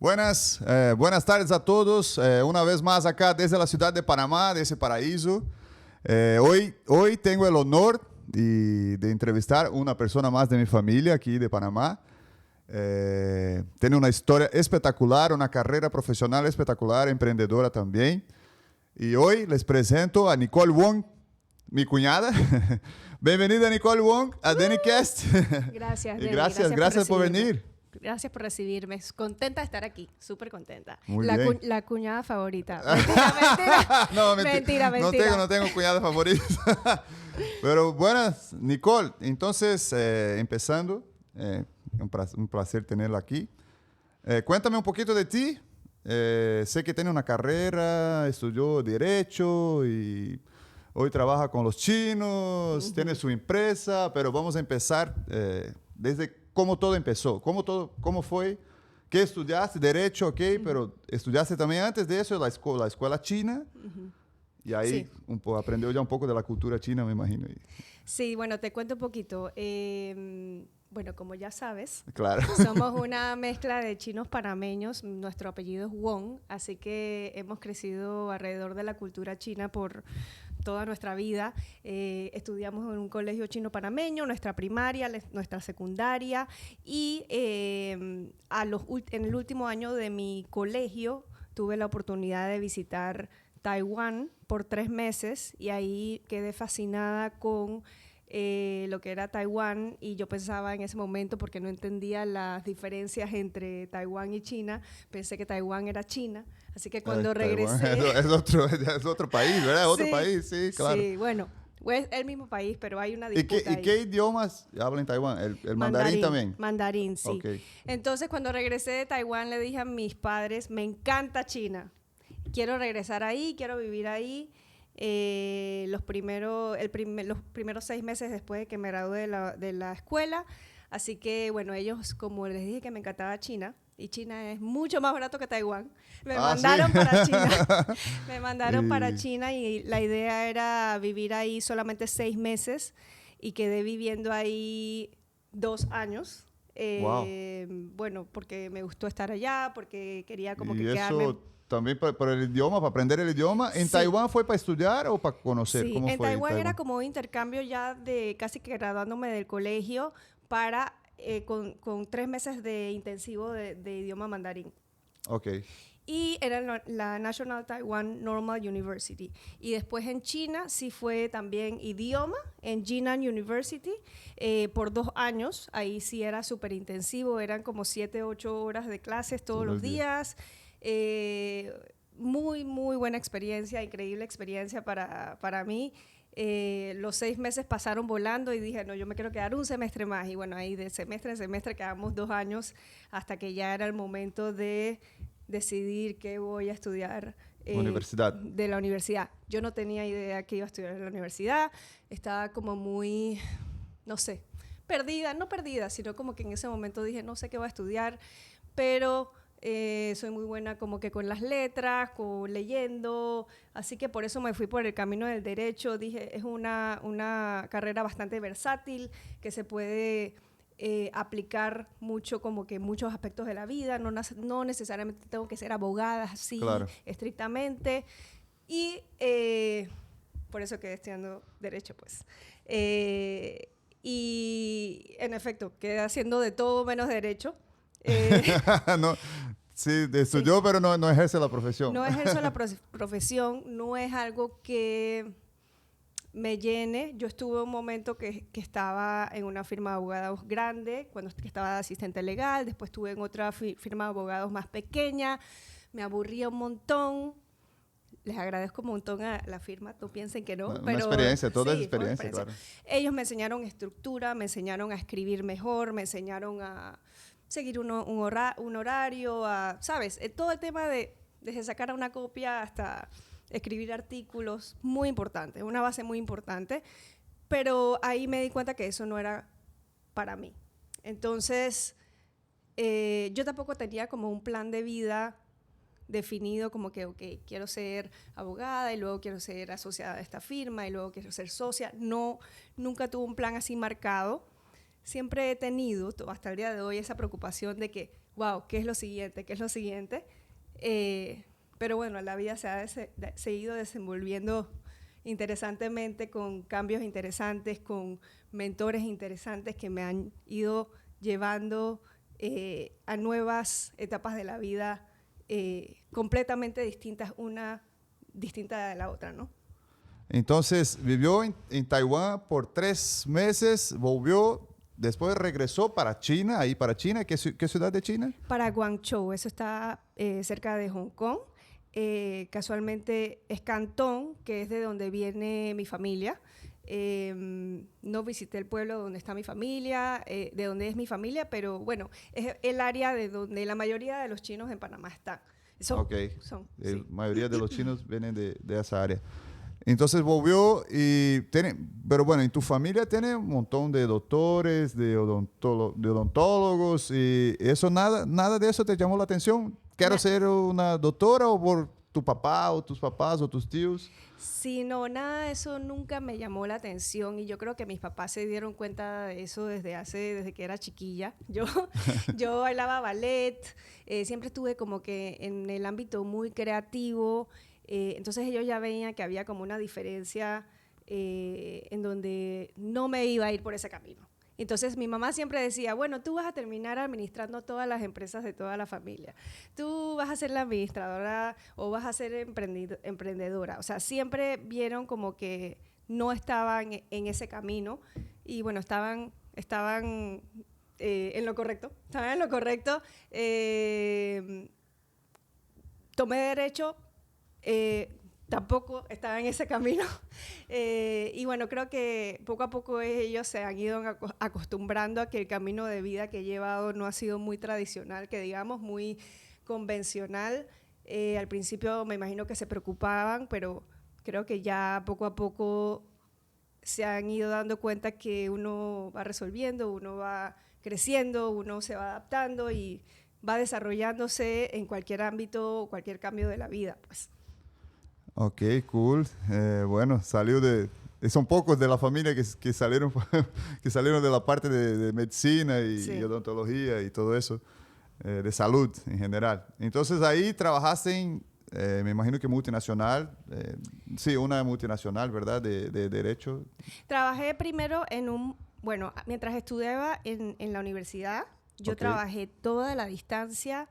Buenas tardes a todos. Una vez más acá desde la ciudad de Panamá, de ese paraíso. Hoy tengo el honor de entrevistar una persona más de mi familia aquí de Panamá. Tiene una historia espectacular, una carrera profesional espectacular, emprendedora también. Y hoy les presento a Nicole Wong, mi cuñada. Bienvenida Nicole Wong a DeniCast. Gracias, Y Denny, gracias por venir. Gracias por recibirme. Contenta de estar aquí, súper contenta. Muy bien. La cuñada favorita. Mentira. No, Mentira. No tengo cuñada favorita. Pero buenas, Nicole. Entonces, empezando, un placer tenerla aquí. Cuéntame un poquito de ti. Sé que tiene una carrera, estudió Derecho y hoy trabaja con los chinos, tiene su empresa, pero vamos a empezar desde cómo todo empezó, cómo fue, qué estudiaste, Derecho, ok, pero estudiaste también antes de eso la escuela china, y ahí Sí. aprendió ya un poco de la cultura china, me imagino. Sí, bueno, te cuento un poquito. Bueno, como ya sabes, Claro. somos una mezcla de chinos panameños. Nuestro apellido es Wong, así que hemos crecido alrededor de la cultura china por toda nuestra vida. Estudiamos en un colegio chino panameño, nuestra primaria, nuestra secundaria, y en el último año de mi colegio tuve la oportunidad de visitar Taiwán por 3 meses y ahí quedé fascinada con lo que era Taiwán, y yo pensaba en ese momento, porque no entendía las diferencias entre Taiwán y China, pensé que Taiwán era China, así que cuando regresé... Es otro país, ¿verdad? Otro Sí, país, sí, claro. Sí, bueno, es el mismo país, pero hay una ¿Y disputa qué idiomas hablan en Taiwán? ¿El mandarín también? Mandarín, sí. Okay. Entonces, cuando regresé de Taiwán, le dije a mis padres, me encanta China, quiero regresar ahí, quiero vivir ahí. Los primeros 6 meses después de que me gradué de la escuela. Así que, bueno, ellos, como les dije que me encantaba China, y China es mucho más barato que Taiwán, me mandaron ¿sí? para China. Me mandaron para Y- China y la idea era vivir ahí solamente 6 meses, y quedé viviendo ahí 2 años. Wow. Bueno, porque me gustó estar allá, porque quería como que Y quedarme... eso también para el idioma, para aprender el idioma. ¿En Sí. Taiwán fue para estudiar o para conocer? Sí, ¿Cómo en fue en Taiwán era Taiwán? como un intercambio ya de casi que graduándome del colegio para con 3 meses de intensivo de idioma mandarín. Ok. Y era la National Taiwan Normal University. Y después en China sí fue también idioma, en Jinan University, por 2 años. Ahí sí era súper intensivo, eran como 7, 8 horas de clases todos los días. Muy, muy buena experiencia, increíble experiencia para mí. Los 6 meses pasaron volando y dije, no, yo me quiero quedar un semestre más. Y bueno, ahí de semestre en semestre quedamos 2 años hasta que ya era el momento de decidir qué voy a estudiar Universidad. de la universidad. Yo no tenía idea que iba a estudiar en la universidad, estaba como muy, no sé, no perdida, sino como que en ese momento dije, no sé qué voy a estudiar, pero soy muy buena como que con las letras, leyendo, así que por eso me fui por el camino del derecho. Dije, es una carrera bastante versátil, que se puede aplicar mucho, como que muchos aspectos de la vida, no necesariamente tengo que ser abogada así, Claro. estrictamente, y por eso quedé estudiando derecho, pues. Y en efecto, quedé haciendo de todo menos derecho. No, sí, estudió, Sí. pero no ejerce la profesión. No ejerzo la profesión, no es algo que me llene. Yo estuve un momento que estaba en una firma de abogados grande, que estaba de asistente legal, después estuve en otra firma de abogados más pequeña, me aburría un montón. Les agradezco un montón a la firma, no piensen que no. Una experiencia, toda sí, es fue una experiencia, claro. Ellos me enseñaron estructura, me enseñaron a escribir mejor, me enseñaron a seguir un horario, ¿sabes? Todo el tema desde sacar una copia hasta escribir artículos, muy importante, una base muy importante, pero ahí me di cuenta que eso no era para mí. Entonces, yo tampoco tenía como un plan de vida definido, como que, ok, quiero ser abogada y luego quiero ser asociada a esta firma y luego quiero ser socia. No, nunca tuve un plan así marcado. siempre he tenido, hasta el día de hoy, esa preocupación de que, wow, ¿qué es lo siguiente? ¿Qué es lo siguiente? Pero bueno, la vida se ha seguido desenvolviendo interesantemente, con cambios interesantes, con mentores interesantes que me han ido llevando a nuevas etapas de la vida completamente distintas, una distinta de la otra, ¿no? Entonces, vivió en Taiwán por 3 meses, volvió, después regresó para China, ahí para China. ¿Qué ciudad de China? Para Guangzhou, eso está cerca de Hong Kong. Casualmente es Cantón, que es de donde viene mi familia. No visité el pueblo donde está mi familia, de donde es mi familia, pero bueno, es el área de donde la mayoría de los chinos en Panamá están. La mayoría de los chinos vienen de esa área. Entonces volvió pero bueno, en tu familia tiene un montón de doctores, de odontólogos, y eso, nada de eso te llamó la atención. ¿Quiero ser una doctora o por tu papá o tus papás o tus tíos? Sí, no, nada de eso nunca me llamó la atención y yo creo que mis papás se dieron cuenta de eso desde que era chiquilla. Yo bailaba ballet, siempre estuve como que en el ámbito muy creativo. Entonces ellos ya veían que había como una diferencia en donde no me iba a ir por ese camino. Entonces mi mamá siempre decía, bueno, tú vas a terminar administrando todas las empresas de toda la familia. Tú vas a ser la administradora o vas a ser emprendedora. O sea, siempre vieron como que no estaban en ese camino y bueno, estaban en lo correcto. Estaban en lo correcto. Tomé derecho. Tampoco estaba en ese camino y bueno, creo que poco a poco ellos se han ido acostumbrando a que el camino de vida que he llevado no ha sido muy tradicional, que digamos muy convencional. Al principio me imagino que se preocupaban, pero creo que ya poco a poco se han ido dando cuenta que uno va resolviendo, uno va creciendo, uno se va adaptando y va desarrollándose en cualquier ámbito, cualquier cambio de la vida, pues. Ok, cool. Bueno, son pocos de la familia que salieron, que salieron de la parte de medicina y odontología y todo eso, de salud en general. Entonces ahí trabajaste me imagino que multinacional, sí, una multinacional, ¿verdad? De derecho. Trabajé primero mientras estudiaba en la universidad, yo trabajé toda la distancia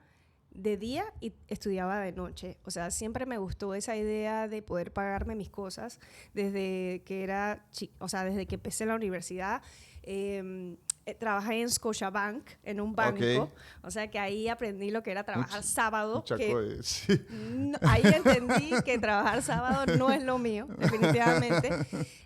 de día y estudiaba de noche. O sea, siempre me gustó esa idea de poder pagarme mis cosas desde que desde que empecé la universidad. Trabajé en Scotiabank, en un banco. O sea, que ahí aprendí lo que era trabajar sábado. Ahí entendí que trabajar sábado no es lo mío, definitivamente.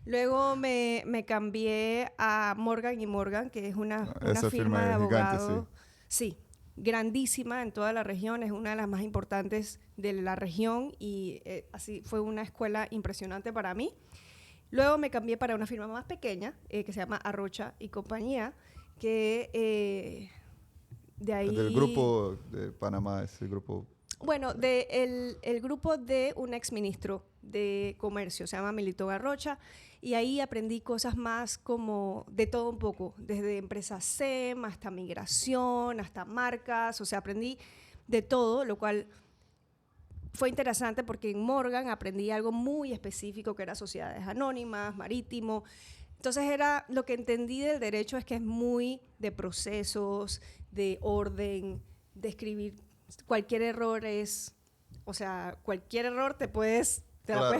Luego me cambié a Morgan & Morgan, que es una firma de abogados. Gigante, sí, grandísima en toda la región, es una de las más importantes de la región y así fue una escuela impresionante para mí. Luego me cambié para una firma más pequeña que se llama Arrocha y Compañía, que de ahí... Del grupo de Panamá, ese grupo... Bueno, el grupo de un exministro de comercio, se llama Milton Arrocha, y ahí aprendí cosas más como de todo un poco, desde empresas SEM hasta migración, hasta marcas, o sea, aprendí de todo, lo cual fue interesante porque en Morgan aprendí algo muy específico que era sociedades anónimas, marítimo. Entonces lo que entendí del derecho es que es muy de procesos, de orden, de escribir. Cualquier error cualquier error te la puedes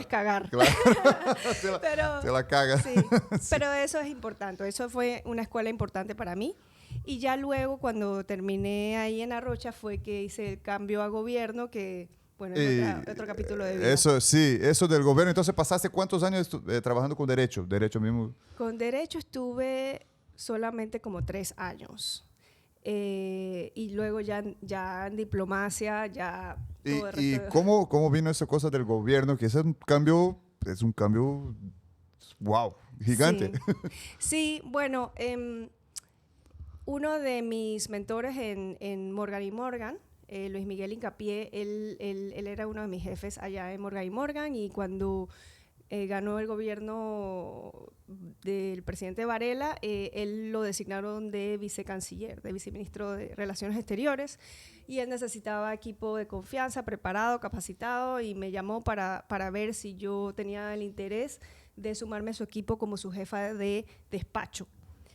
cagar. Claro. Te la cagas. Sí, pero eso es importante. Eso fue una escuela importante para mí. Y ya luego, cuando terminé ahí en Arrocha, fue que hice el cambio a gobierno, que, bueno, es otro capítulo de vida. Eso, sí, eso del gobierno. Entonces, ¿pasaste cuántos años trabajando con derecho? Derecho mismo. Con derecho estuve solamente como 3 años. Y luego ya en diplomacia, ya todo el resto. ¿Y cómo vino esa cosa del gobierno? Que es un cambio, wow, gigante. Sí, bueno, uno de mis mentores en Morgan & Morgan, Luis Miguel Hincapié, él era uno de mis jefes allá en Morgan & Morgan, y cuando ganó el gobierno del presidente Varela, él lo designaron de vicecanciller, de viceministro de Relaciones Exteriores, y él necesitaba equipo de confianza, preparado, capacitado, y me llamó para ver si yo tenía el interés de sumarme a su equipo como su jefa de despacho.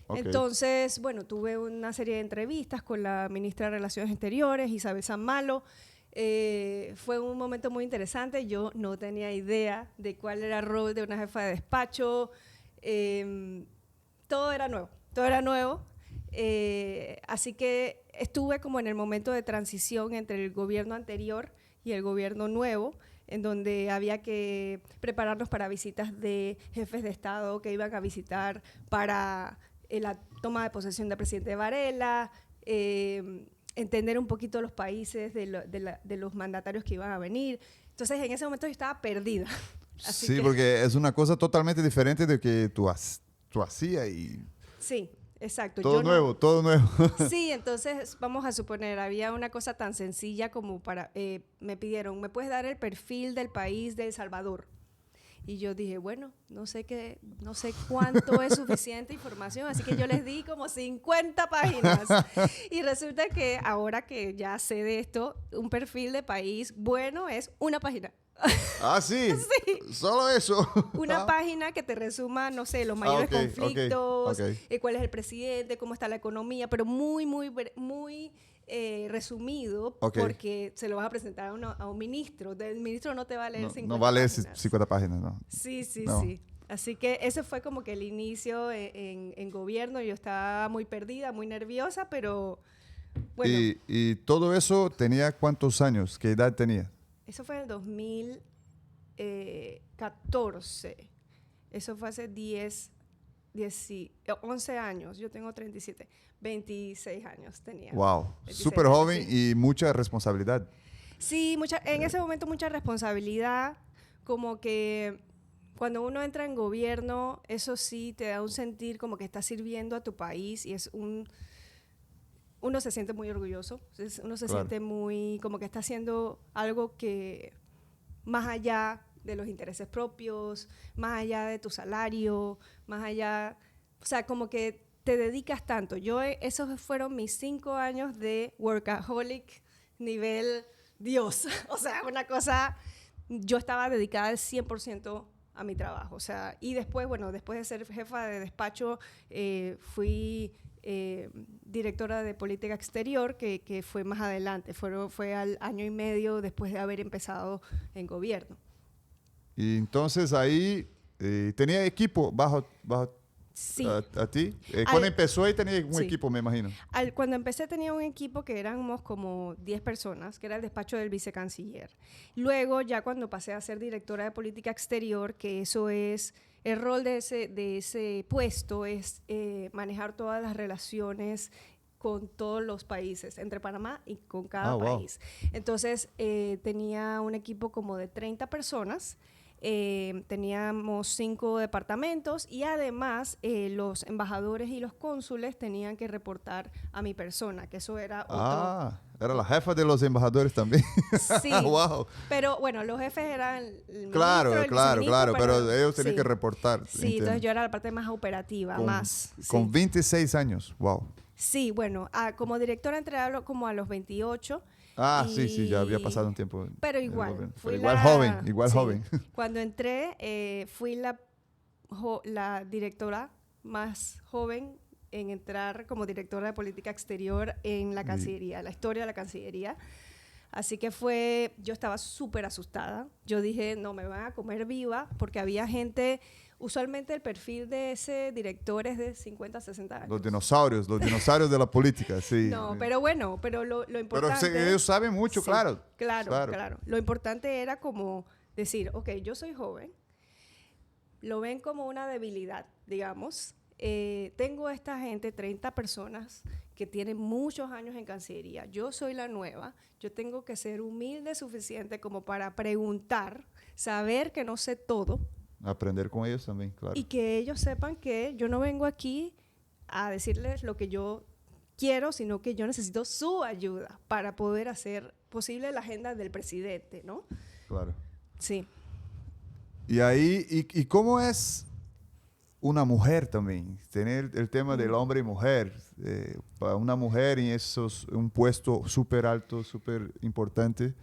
Okay. Entonces, bueno, tuve una serie de entrevistas con la ministra de Relaciones Exteriores, Isabel San Malo. Fue un momento muy interesante. Yo no tenía idea de cuál era el rol de una jefa de despacho. Todo era nuevo. Así que estuve como en el momento de transición entre el gobierno anterior y el gobierno nuevo, en donde había que prepararnos para visitas de jefes de Estado que iban a visitar para la toma de posesión del presidente Varela, entender un poquito los países de los mandatarios que iban a venir. Entonces, en ese momento yo estaba perdida. Así sí, porque es una cosa totalmente diferente de que tú hacías y... Sí, exacto. Todo nuevo, todo nuevo. Sí, entonces, vamos a suponer, había una cosa tan sencilla como me pidieron, ¿me puedes dar el perfil del país de El Salvador? Y yo dije, bueno, no sé cuánto es suficiente información, así que yo les di como 50 páginas. Y resulta que ahora que ya sé de esto, un perfil de país bueno es una página. Ah, ¿sí? Sí. Solo eso. Una página que te resuma, no sé, los mayores conflictos, cuál es el presidente, cómo está la economía, pero muy resumido, porque se lo vas a presentar a un ministro. El ministro no te va a leer 50 páginas. No va a leer 50 páginas, ¿no? Sí. Así que ese fue como que el inicio en gobierno. Yo estaba muy perdida, muy nerviosa, pero bueno. ¿Y todo eso tenía cuántos años? ¿Qué edad tenía? Eso fue en el 2014. Eso fue hace 11 años. Yo tengo 37. 26 años tenía. Wow, súper joven, sí. Y mucha responsabilidad. Sí, en ese momento mucha responsabilidad, como que cuando uno entra en gobierno, eso sí te da un sentir como que estás sirviendo a tu país y uno se siente muy orgulloso, uno se siente muy como que está haciendo algo que más allá de los intereses propios, más allá de tu salario, más allá, o sea, como que te dedicas tanto. Esos fueron mis 5 años de workaholic nivel Dios. O sea, una cosa, yo estaba dedicada al 100% a mi trabajo. O sea, y después, bueno, después de ser jefa de despacho, fui directora de política exterior, que fue más adelante, fue al año y medio después de haber empezado en gobierno. Y entonces ahí tenía equipo bajo sí. a ti. Cuando empezó ahí tenía un equipo, me imagino. Cuando empecé tenía un equipo que éramos como 10 personas, que era el despacho del vicecanciller. Luego, ya cuando pasé a ser directora de política exterior, que eso es, el rol de ese puesto es manejar todas las relaciones con todos los países, entre Panamá y con cada país. Entonces, tenía un equipo como de 30 personas. Teníamos 5 departamentos y además los embajadores y los cónsules tenían que reportar a mi persona, que eso era otro... Era la jefa de los embajadores también. Sí, wow. Pero bueno, los jefes eran el ministro, claro, pero ellos tenían que reportar. Sí, entiendo. Entonces yo era la parte más operativa, con 26 años, wow. Sí, bueno, como directora entré como a los 28. Sí, ya había pasado un tiempo. Pero igual. Joven. Cuando entré, fui la directora más joven en entrar como directora de política exterior en la Cancillería, la historia de la Cancillería. Así que yo estaba súper asustada. Yo dije, no, me van a comer viva, porque había gente... Usualmente el perfil de ese director es de 50, 60 años. Los dinosaurios de la política, sí. No, pero bueno, lo importante... Pero ellos saben mucho, sí, claro. Claro. Lo importante era como decir, ok, yo soy joven, lo ven como una debilidad, digamos. Tengo esta gente, 30 personas, que tienen muchos años en Cancillería. Yo soy la nueva, yo tengo que ser humilde suficiente como para preguntar, saber que no sé todo, aprender con ellos también, claro. Y que ellos sepan que yo no vengo aquí a decirles lo que yo quiero, sino que yo necesito su ayuda para poder hacer posible la agenda del presidente, ¿no? Claro. Sí. Y ahí, ¿y cómo es una mujer también? Tener el tema del hombre y mujer. Para una mujer en un puesto súper alto, súper importante.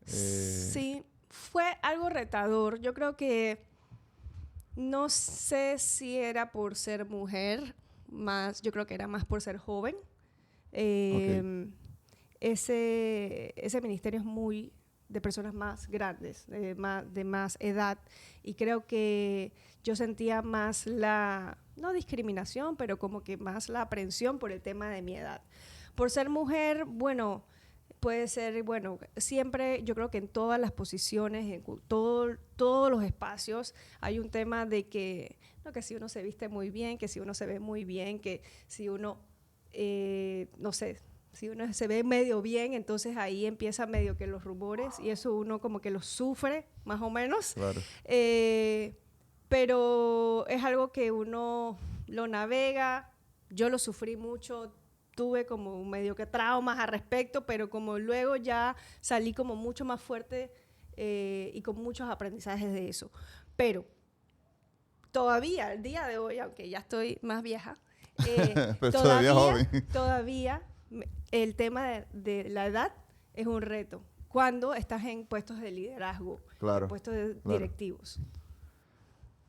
Sí, fue algo retador. Yo creo que no sé si era por ser mujer, más, yo creo que era más por ser joven. Ok, Ese ministerio es muy de personas más grandes, de más edad, y creo que yo sentía más no discriminación, pero como que más la aprensión por el tema de mi edad. Por ser mujer, bueno, puede ser, bueno, siempre yo creo que en todas las posiciones, todos los espacios, hay un tema de que, no, que si uno se viste muy bien, que si uno se ve muy bien, que si uno, no sé, si uno se ve medio bien, entonces ahí empieza medio que los rumores y eso uno como que lo sufre, más o menos. claro. Pero es algo que uno lo navega. Yo lo sufrí mucho, tuve como medio que traumas al respecto, pero como luego ya salí como mucho más fuerte y con muchos aprendizajes de eso. Pero todavía, el día de hoy, aunque ya estoy más vieja, Pero todavía joven. todavía el tema de la edad es un reto cuando estás en puestos de liderazgo, Claro, en puestos claro. directivos.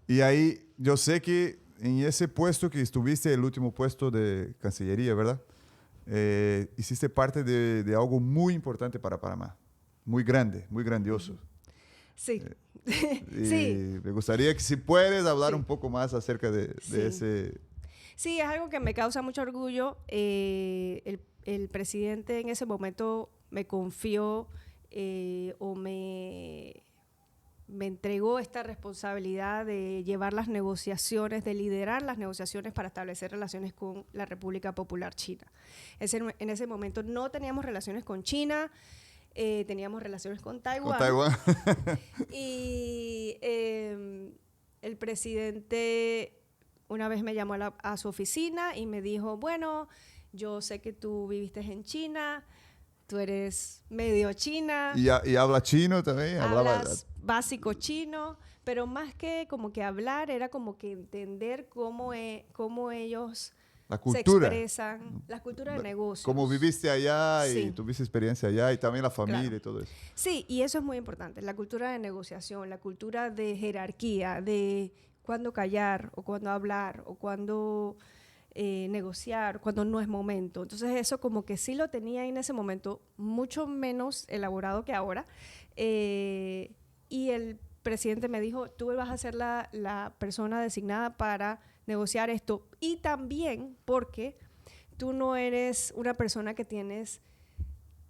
Y ahí, yo sé que en ese puesto que estuviste, el último puesto de Cancillería, ¿verdad? Hiciste parte de algo muy importante para Panamá. Muy grande, muy grandioso. Sí. Y Sí. me gustaría que si puedes hablar Sí. un poco más acerca de Sí. ese... Sí, es algo que me causa mucho orgullo. El presidente en ese momento me confió o me entregó esta responsabilidad de llevar las negociaciones, de liderar las negociaciones para establecer relaciones con la República Popular China. En ese momento no teníamos relaciones con China, teníamos relaciones con Taiwán. Con Taiwán. Y el presidente una vez me llamó a su oficina y me dijo, bueno, yo sé que tú viviste en China, tú eres medio china. Y habla chino también. Hablas básico chino, pero más que como que hablar, era como que entender cómo ellos la se cultura. expresan, la cultura de negocios. Como viviste allá y Sí. tuviste experiencia allá y también la familia Claro. y todo eso. Sí, y eso es muy importante, la cultura de negociación, la cultura de jerarquía, de cuándo callar o cuándo hablar o cuándo negociar, cuando no es momento. Entonces eso como que sí lo tenía en ese momento, mucho menos elaborado que ahora. Y el presidente me dijo, tú vas a ser la persona designada para negociar esto. Y también porque tú no eres una persona que tienes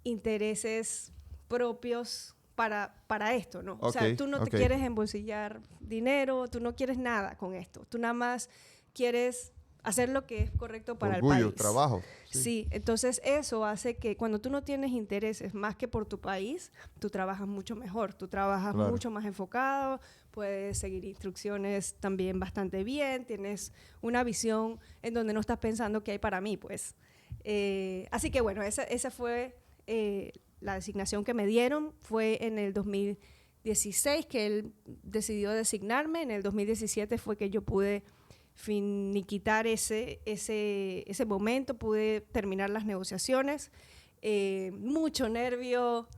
intereses propios para esto, ¿no? O sea, tú no te quieres embolsillar dinero, tú no quieres nada con esto. Tú nada más quieres hacer lo que es correcto para Orgullo, el país. Trabajo. Sí, entonces eso hace que cuando tú no tienes intereses más que por tu país, tú trabajas mucho mejor, tú trabajas mucho más enfocado, puedes seguir instrucciones también bastante bien, tienes una visión en donde no estás pensando qué hay para mí, pues. Así que bueno, esa fue la designación que me dieron, fue en el 2016 que él decidió designarme, en el 2017 fue que yo pude finiquitar ese momento, pude terminar las negociaciones, mucho nervio,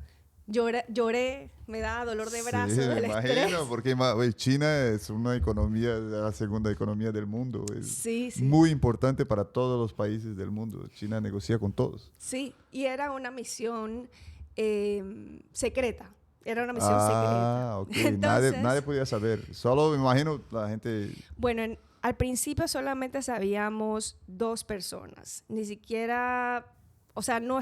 lloré, me daba dolor de brazo Sí, del me estrés. imagino, porque China es una economía, la segunda economía del mundo. Es sí. muy importante para todos los países del mundo. China negocia con todos. Sí, y era una misión secreta. Era una misión secreta. Ok. Entonces, nadie podía saber. Solo me imagino la gente... Bueno, al principio solamente sabíamos 2 personas. Ni siquiera, o sea, no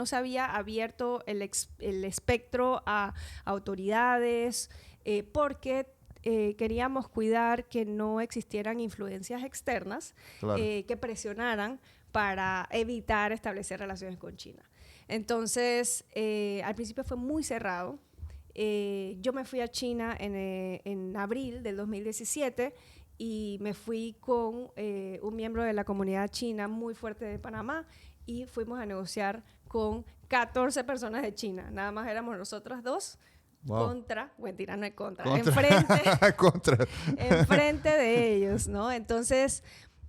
se había abierto el espectro a autoridades porque queríamos cuidar que no existieran influencias externas Claro. que presionaran para evitar establecer relaciones con China. Entonces, al principio fue muy cerrado. Yo me fui a China en abril del 2017 y me fui con un miembro de la comunidad china muy fuerte de Panamá y fuimos a negociar con 14 personas de China. Nada más éramos nosotras 2 Wow. Contra, mentira, no es contra. Contra. Enfrente de ellos, ¿no? Entonces,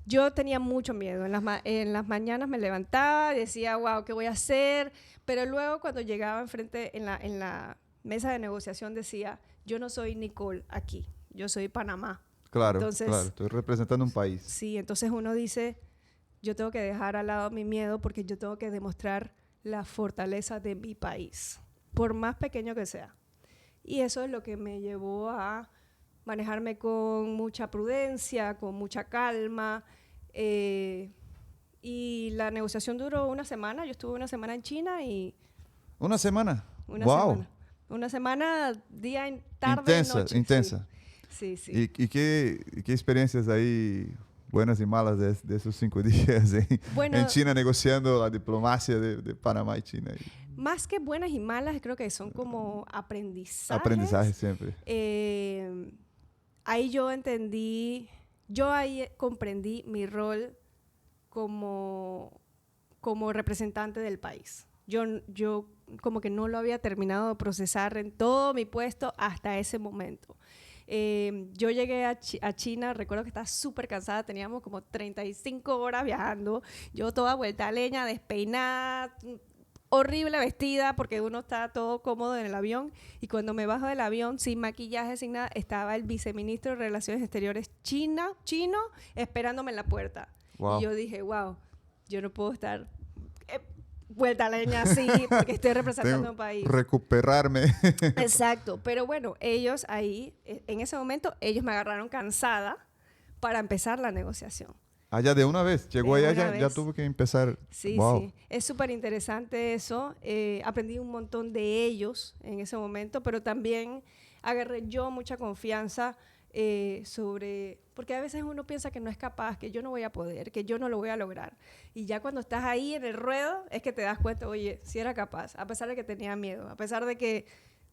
yo tenía mucho miedo. En las mañanas me levantaba, decía, wow, ¿qué voy a hacer? Pero luego cuando llegaba enfrente, en la mesa de negociación, decía, yo no soy Nicole aquí, yo soy Panamá. Claro, Entonces, claro, estoy representando un país. Sí, entonces uno dice, yo tengo que dejar al lado mi miedo porque yo tengo que demostrar la fortaleza de mi país, por más pequeño que sea. Y eso es lo que me llevó a manejarme con mucha prudencia, con mucha calma. Y la negociación duró una semana. Yo estuve una semana en China y... ¿Una semana? Una Wow. semana. Una semana, día, tarde, Intensa, noche. intensa. Sí, sí. ¿Y qué experiencias ahí buenas y malas de esos 5 días en China negociando la diplomacia de Panamá y China? Más que buenas y malas, creo que son como aprendizajes. Aprendizaje siempre. Ahí ahí comprendí mi rol como representante del país. Yo como que no lo había terminado de procesar en todo mi puesto hasta ese momento. Yo llegué a China, recuerdo que estaba súper cansada, teníamos como 35 horas viajando, yo toda vuelta a leña, despeinada, horrible vestida, porque uno está todo cómodo en el avión, y cuando me bajo del avión, sin maquillaje, sin nada, estaba el viceministro de Relaciones Exteriores chino, esperándome en la puerta. Wow. Y yo dije, wow, yo no puedo estar vuelta a leña así, porque estoy representando un país. Recuperarme. Exacto, pero bueno, ellos ahí, en ese momento, ellos me agarraron cansada para empezar la negociación. Allá de una vez, llegó de allá, ya tuvo que empezar. Sí, wow. Sí, es súper interesante eso. Aprendí un montón de ellos en ese momento, pero también agarré yo mucha confianza porque a veces uno piensa que no es capaz, que yo no voy a poder, que yo no lo voy a lograr. Y ya cuando estás ahí en el ruedo es que te das cuenta, oye, sí era capaz, a pesar de que tenía miedo, a pesar de que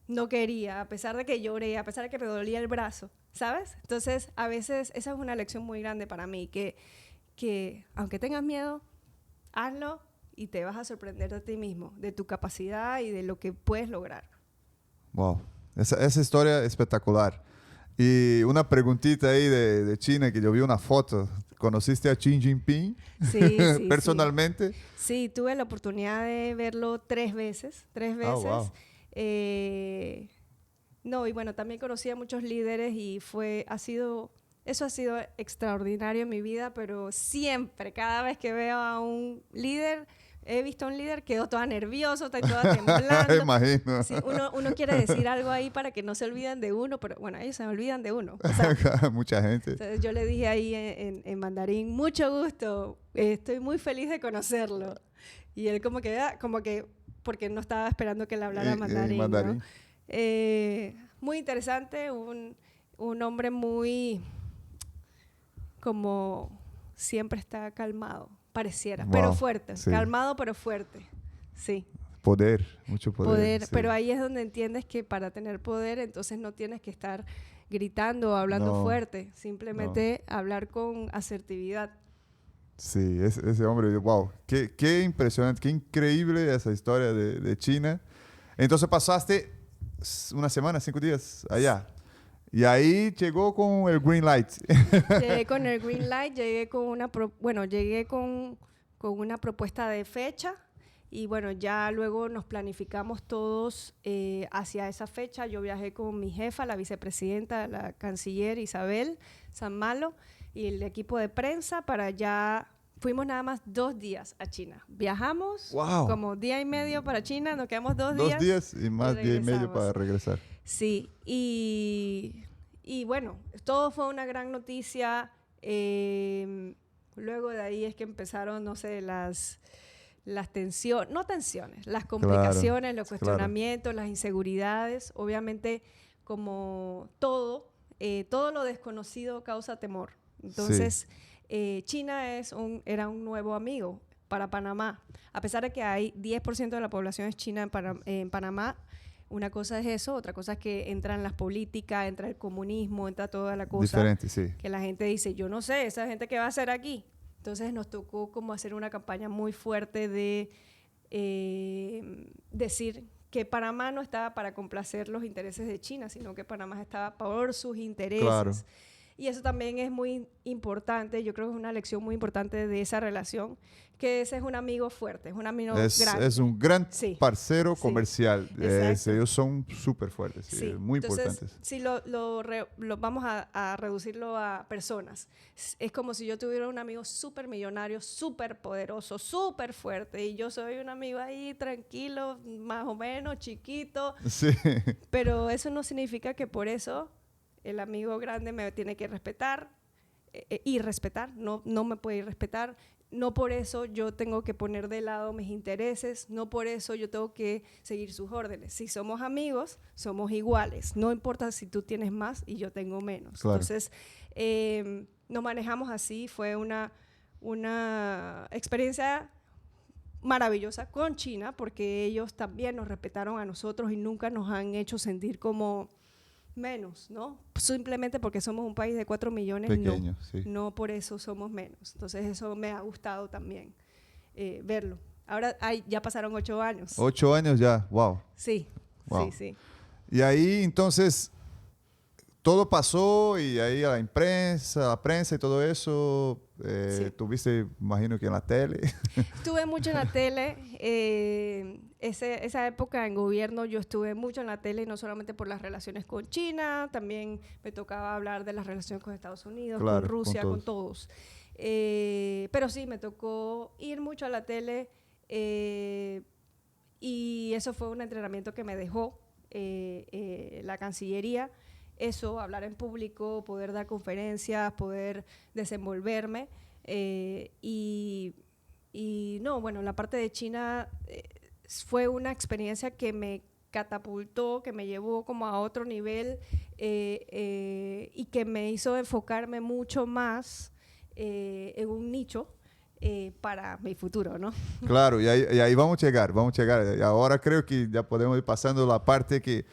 no quería, a pesar de que lloré, a pesar de que me dolía el brazo, ¿sabes? Entonces, a veces esa es una lección muy grande para mí, que aunque tengas miedo, hazlo y te vas a sorprender de ti mismo, de tu capacidad y de lo que puedes lograr. Wow, esa historia es espectacular. Y una preguntita ahí de China, que yo vi una foto. ¿Conociste a Xi Jinping? Sí, personalmente? Sí, tuve la oportunidad de verlo 3 veces. Oh, wow. No, y bueno, también conocí a muchos líderes y eso ha sido extraordinario en mi vida, pero siempre, cada vez que veo a un líder, he visto a un líder, quedo toda nerviosa, estoy toda temblando. Imagino. Sí, uno quiere decir algo ahí para que no se olviden de uno, pero bueno, ellos se olvidan de uno. O sea, mucha gente. Entonces yo le dije ahí en mandarín, mucho gusto, estoy muy feliz de conocerlo. Y él como que porque no estaba esperando que le hablara mandarín. ¿No? Muy interesante, un hombre muy, como siempre está calmado. Pareciera, wow, pero fuerte, sí. Calmado pero fuerte, sí. Poder, mucho poder. Sí. Pero ahí es donde entiendes que para tener poder, entonces no tienes que estar gritando o hablando fuerte, simplemente hablar con asertividad. Sí, ese hombre, wow, qué impresionante, qué increíble esa historia de China. Entonces pasaste una semana, 5 días allá. Y ahí llegó con el green light. Llegué con el green light, llegué con una propuesta de fecha y bueno, ya luego nos planificamos todos hacia esa fecha. Yo viajé con mi jefa, la vicepresidenta, la canciller Isabel San Malo y el equipo de prensa para allá. Fuimos nada más 2 días a China. Viajamos como día y medio para China, nos quedamos 2 días. 2 días y más día y medio para regresar. Sí, y bueno, todo fue una gran noticia. Luego de ahí es que empezaron, no sé, las tensiones, no tensiones, las complicaciones, los cuestionamientos, las inseguridades. Obviamente, como todo lo desconocido causa temor. Entonces, China era un nuevo amigo para Panamá. A pesar de que hay 10% de la población es china en Panamá, una cosa es eso, otra cosa es que entran las políticas, entra el comunismo, entra toda la cosa. Diferente, sí. Que la gente dice, yo no sé, esa gente qué va a hacer aquí. Entonces nos tocó como hacer una campaña muy fuerte de decir que Panamá no estaba para complacer los intereses de China, sino que Panamá estaba por sus intereses. Claro. Y eso también es muy importante, yo creo que es una lección muy importante de esa relación, que ese es un amigo fuerte, es un amigo grande. Es un gran Sí. parcero Sí. comercial. Exacto. Ellos son súper fuertes, sí, Sí. muy Entonces, importantes. si lo vamos a reducirlo a personas, es como si yo tuviera un amigo súper millonario, súper poderoso, súper fuerte, y yo soy un amigo ahí tranquilo, más o menos, chiquito, Sí, pero eso no significa que por eso el amigo grande me tiene que respetar y respetar, no me puede respetar. No por eso yo tengo que poner de lado mis intereses, no por eso yo tengo que seguir sus órdenes. Si somos amigos, somos iguales. No importa si tú tienes más y yo tengo menos. Claro. Entonces, nos manejamos así. Fue una experiencia maravillosa con China, porque ellos también nos respetaron a nosotros y nunca nos han hecho sentir como menos, ¿no? Simplemente porque somos un país de 4 millones, pequeño, sí. no por eso somos menos. Entonces eso me ha gustado también verlo. Ahora ya pasaron 8 años. 8 años ya, wow. Sí, Wow. sí. Y ahí entonces todo pasó y ahí a la prensa y todo eso, Sí. tuviste, imagino que en la tele. Estuve mucho en la tele. Esa época en gobierno yo estuve mucho en la tele, no solamente por las relaciones con China, también me tocaba hablar de las relaciones con Estados Unidos, Claro, con Rusia, con con todos. Pero sí, me tocó ir mucho a la tele y eso fue un entrenamiento que me dejó la Cancillería. Eso, hablar en público, poder dar conferencias, poder desenvolverme. Y no, bueno, la parte de China fue una experiencia que me catapultó, que me llevó como a otro nivel y que me hizo enfocarme mucho más en un nicho para mi futuro, ¿no? Claro, y ahí vamos a llegar, vamos a llegar. Y ahora creo que ya podemos ir pasando la parte que...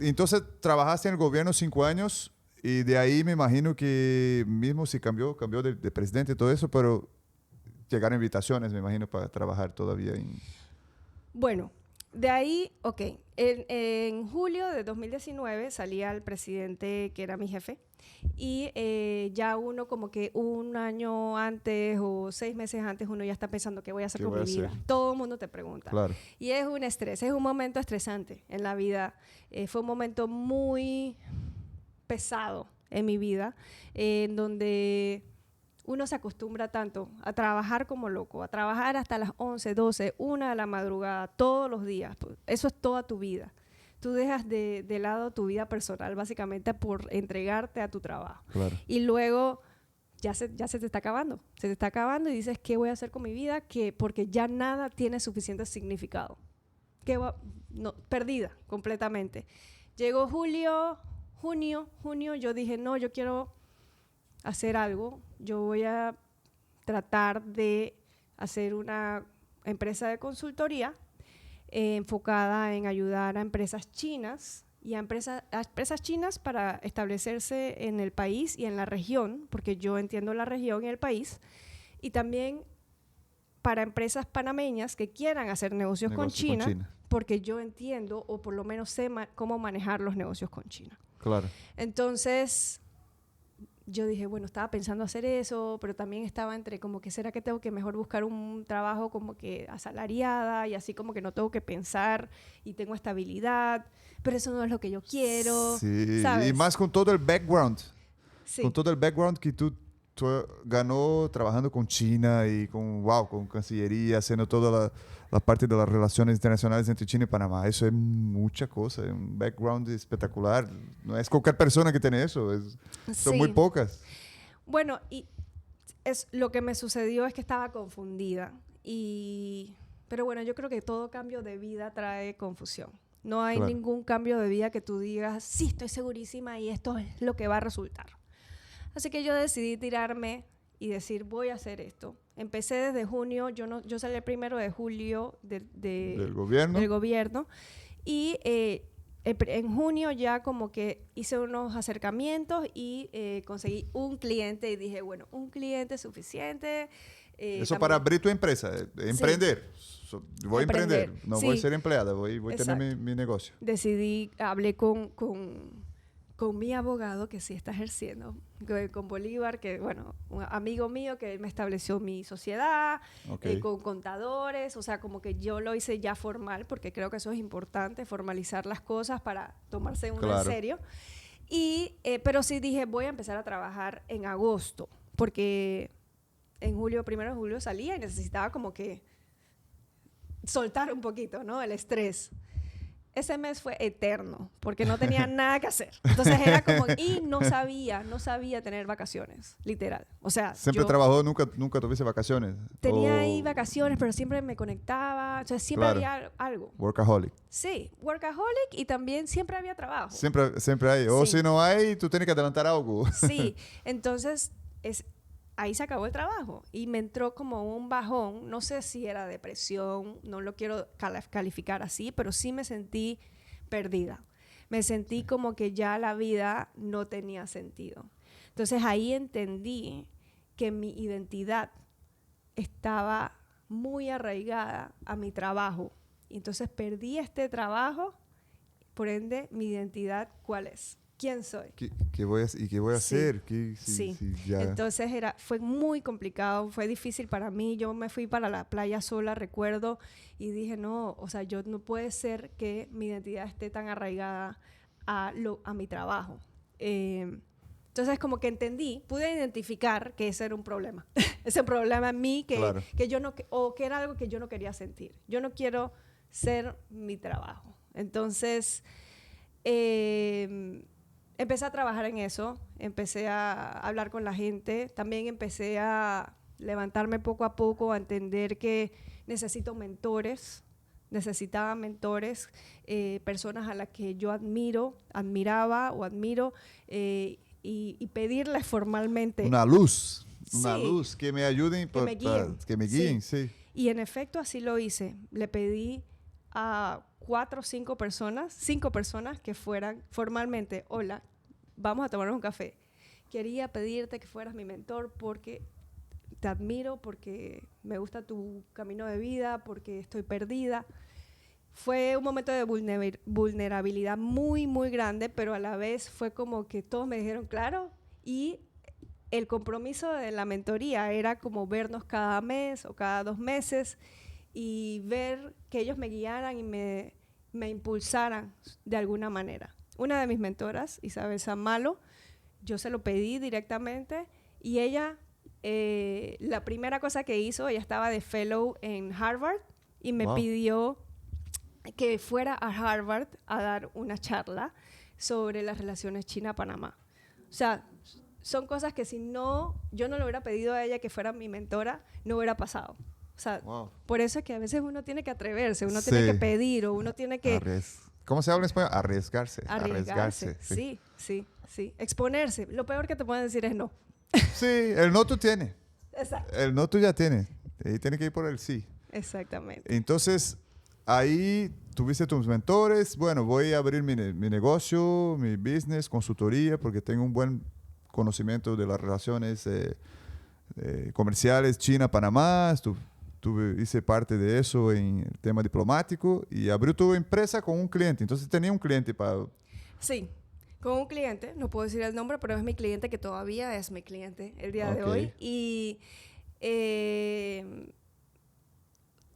entonces, trabajaste en el gobierno 5 años y de ahí me imagino que mismo si cambió de presidente y todo eso, pero llegaron invitaciones, me imagino, para trabajar todavía en... Bueno, de ahí, ok, en julio de 2019 salía el presidente que era mi jefe y ya uno como que un año antes o 6 meses antes uno ya está pensando qué voy a hacer ¿Qué con voy a mi vida. hacer? Todo el mundo te pregunta. Claro. Y es un estrés, es un momento estresante en la vida. Fue un momento muy pesado en mi vida, en donde uno se acostumbra tanto a trabajar como loco, a trabajar hasta las 11, 12, 1 de la madrugada, todos los días. Eso es toda tu vida. Tú dejas de lado tu vida personal, básicamente, por entregarte a tu trabajo. Claro. Y luego ya se te está acabando. Se te está acabando y dices, ¿qué voy a hacer con mi vida? Porque ya nada tiene suficiente significado. Perdida completamente. Llegó junio, yo dije, no, yo quiero hacer algo. Yo voy a tratar de hacer una empresa de consultoría enfocada en ayudar a empresas chinas y a empresas chinas para establecerse en el país y en la región, porque yo entiendo la región y el país, y también para empresas panameñas que quieran hacer negocios con China, porque yo entiendo, o por lo menos sé cómo manejar los negocios con China. Claro. Entonces, yo dije, bueno, estaba pensando hacer eso, pero también estaba entre como que será que tengo que mejor buscar un trabajo como que asalariada y así como que no tengo que pensar y tengo estabilidad, pero eso no es lo que yo quiero, Sí, ¿sabes? y más con todo el background. Sí. Con todo el background que tú ganó trabajando con China y con Cancillería, haciendo toda la parte de las relaciones internacionales entre China y Panamá. Eso es mucha cosa, es un background espectacular. No es cualquier persona que tiene eso, son muy pocas. Bueno, y lo que me sucedió es que estaba confundida. Pero bueno, yo creo que todo cambio de vida trae confusión. No hay ningún cambio de vida que tú digas, sí, estoy segurísima y esto es lo que va a resultar. Así que yo decidí tirarme y decir, voy a hacer esto. Empecé desde junio, yo salí el 1 de julio del gobierno. Y en junio ya como que hice unos acercamientos y conseguí un cliente y dije, bueno, un cliente es suficiente. Eso para abrir tu empresa, emprender. Sí. voy a emprender, no Sí. voy a ser empleada, voy a tener Exacto. mi negocio. Hablé con mi abogado que sí está ejerciendo, con Bolívar, que bueno, un amigo mío que me estableció mi sociedad, Ok. con contadores, o sea, como que yo lo hice ya formal, porque creo que eso es importante, formalizar las cosas para tomarse uno en Claro. serio. Pero sí dije, voy a empezar a trabajar en agosto, porque en julio, 1 de julio salía y necesitaba como que soltar un poquito, ¿no? El estrés. Ese mes fue eterno, porque no tenía nada que hacer. Entonces era como, y no sabía tener vacaciones, literal. O sea, ¿Siempre yo trabajó, nunca tuviste vacaciones? tenía ahí O vacaciones, pero siempre me conectaba, o sea, siempre Claro. había algo. workaholic? Sí, workaholic y también siempre había trabajo. Siempre hay. O Sí. si no hay, tú tienes que adelantar algo. Sí, entonces ahí se acabó el trabajo y me entró como un bajón, no sé si era depresión, no lo quiero calificar así, pero sí me sentí perdida. Me sentí como que ya la vida no tenía sentido. Entonces ahí entendí que mi identidad estaba muy arraigada a mi trabajo. Y entonces perdí este trabajo, por ende, mi identidad, ¿cuál es? ¿Quién soy? ¿Qué voy a Sí. hacer? Sí. Ya. Entonces fue muy complicado, fue difícil para mí. Yo me fui para la playa sola, recuerdo, y dije, no, o sea, yo no puede ser que mi identidad esté tan arraigada a mi trabajo. Entonces como que pude identificar que ese era un problema. Ese problema en mí Claro. que yo no, o que era algo que yo no quería sentir. Yo no quiero ser mi trabajo. Entonces, empecé a trabajar en eso, empecé a hablar con la gente, también empecé a levantarme poco a poco, a entender que necesitaba mentores, personas a las que yo admiraba, y pedirles formalmente. Una luz Sí, que me ayuden, que me guíen. que me guíen, sí. Y en efecto así lo hice. Le pedí a 4 o 5 personas que fueran formalmente, hola, vamos a tomarnos un café. Quería pedirte que fueras mi mentor porque te admiro, porque me gusta tu camino de vida, porque estoy perdida. Fue un momento de vulnerabilidad muy, muy grande, pero a la vez fue como que todos me dijeron, claro, y el compromiso de la mentoría era como vernos cada mes o cada 2 meses y ver que ellos me guiaran y me impulsaran de alguna manera. Una de mis mentoras, Isabel Samalo, yo se lo pedí directamente y ella, la primera cosa que hizo, ella estaba de fellow en Harvard y me Wow. pidió que fuera a Harvard a dar una charla sobre las relaciones China-Panamá. O sea, son cosas que si no, yo no le hubiera pedido a ella que fuera mi mentora, no hubiera pasado. O sea, Wow. por eso es que a veces uno tiene que atreverse, uno Sí. tiene que pedir o uno tiene que ¿Cómo se habla en español? Arriesgarse. arriesgarse. Sí. Exponerse. Lo peor que te pueden decir es no. Sí, el no tú tienes. Exacto. El no tú ya tienes. Y tienes que ir por el sí. Exactamente. Entonces, ahí tuviste tus mentores. Bueno, voy a abrir mi negocio, mi business, consultoría, porque tengo un buen conocimiento de las relaciones comerciales China-Panamá. Hice parte de eso en el tema diplomático y abrió tu empresa con un cliente. Entonces tenía un cliente para... Sí, con un cliente, no puedo decir el nombre, pero es mi cliente que todavía es mi cliente el día de Ok. hoy. Y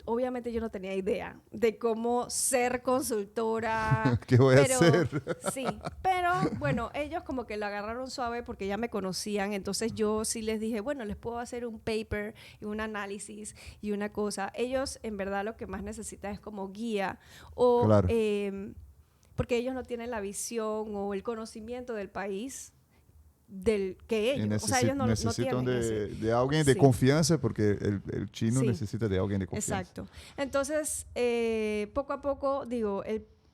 obviamente yo no tenía idea de cómo ser consultora. ¿Qué voy a pero, hacer? Sí, pero bueno, ellos como que lo agarraron suave porque ya me conocían, entonces yo sí les dije, bueno, les puedo hacer un paper y un análisis y una cosa. Ellos en verdad lo que más necesitan es como guía o... Claro. Porque ellos no tienen la visión o el conocimiento del país del que ellos. O sea, ellos no necesitan tienen ese. de alguien de Sí. confianza porque el chino Sí. necesita de alguien de confianza. Exacto. Entonces, poco a poco, digo,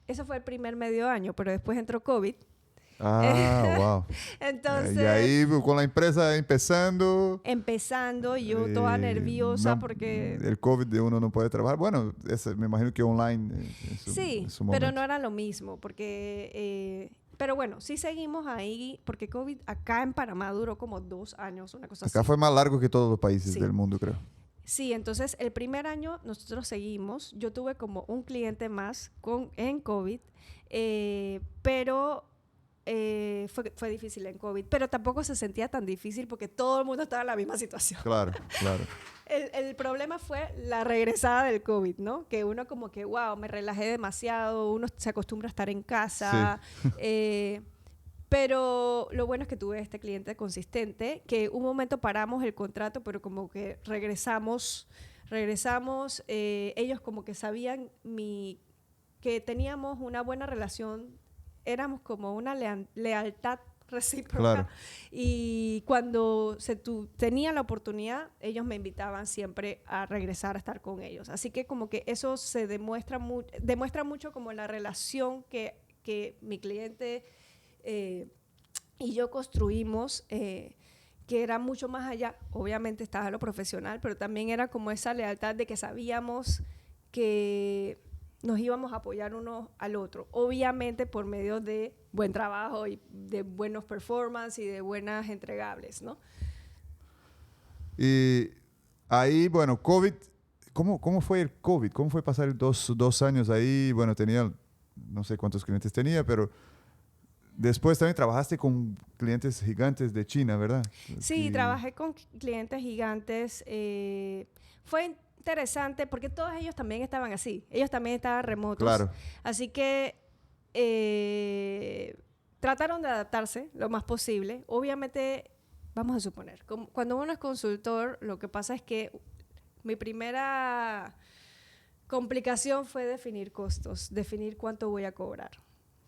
eso fue el primer medio año, pero después entró COVID. Ah, wow. Entonces, Y ahí con la empresa empezando. empezando, yo toda nerviosa no, porque... el COVID de uno no puede trabajar. Bueno, me imagino que online Sí, en su pero momento. no era lo mismo, porque... pero bueno, sí seguimos ahí, porque COVID acá en Panamá duró como 2 años, una cosa Acá así. fue más largo que todos los países Sí. del mundo, creo. Sí, entonces el primer año nosotros seguimos. Yo tuve como un cliente más en COVID, pero fue difícil en COVID. Pero tampoco se sentía tan difícil porque todo el mundo estaba en la misma situación. Claro, claro. El problema fue la regresada del COVID, ¿no? Que uno como que, wow, me relajé demasiado, uno se acostumbra a estar en casa. Sí. Pero lo bueno es que tuve este cliente consistente, que un momento paramos el contrato, pero como que regresamos, ellos como que sabían que teníamos una buena relación, éramos como una lealtad recíproca. Claro. Y cuando tenía la oportunidad, ellos me invitaban siempre a regresar a estar con ellos. Así que como que eso se demuestra mucho como la relación que mi cliente y yo construimos, que era mucho más allá. Obviamente estaba lo profesional, pero también era como esa lealtad de que sabíamos que nos íbamos a apoyar uno al otro, obviamente por medio de buen trabajo y de buenos performance y de buenas entregables, ¿no? Y ahí, bueno, COVID, ¿cómo fue el COVID? ¿Cómo fue pasar dos años ahí? Bueno, tenía, no sé cuántos clientes tenía, pero después también trabajaste con clientes gigantes de China, ¿verdad? Sí, trabajé con clientes gigantes. Fue interesante porque todos ellos también estaban así. Ellos también estaban remotos. Claro. Así que trataron de adaptarse lo más posible. Obviamente, vamos a suponer, cuando uno es consultor, lo que pasa es que mi primera complicación fue definir costos, definir cuánto voy a cobrar.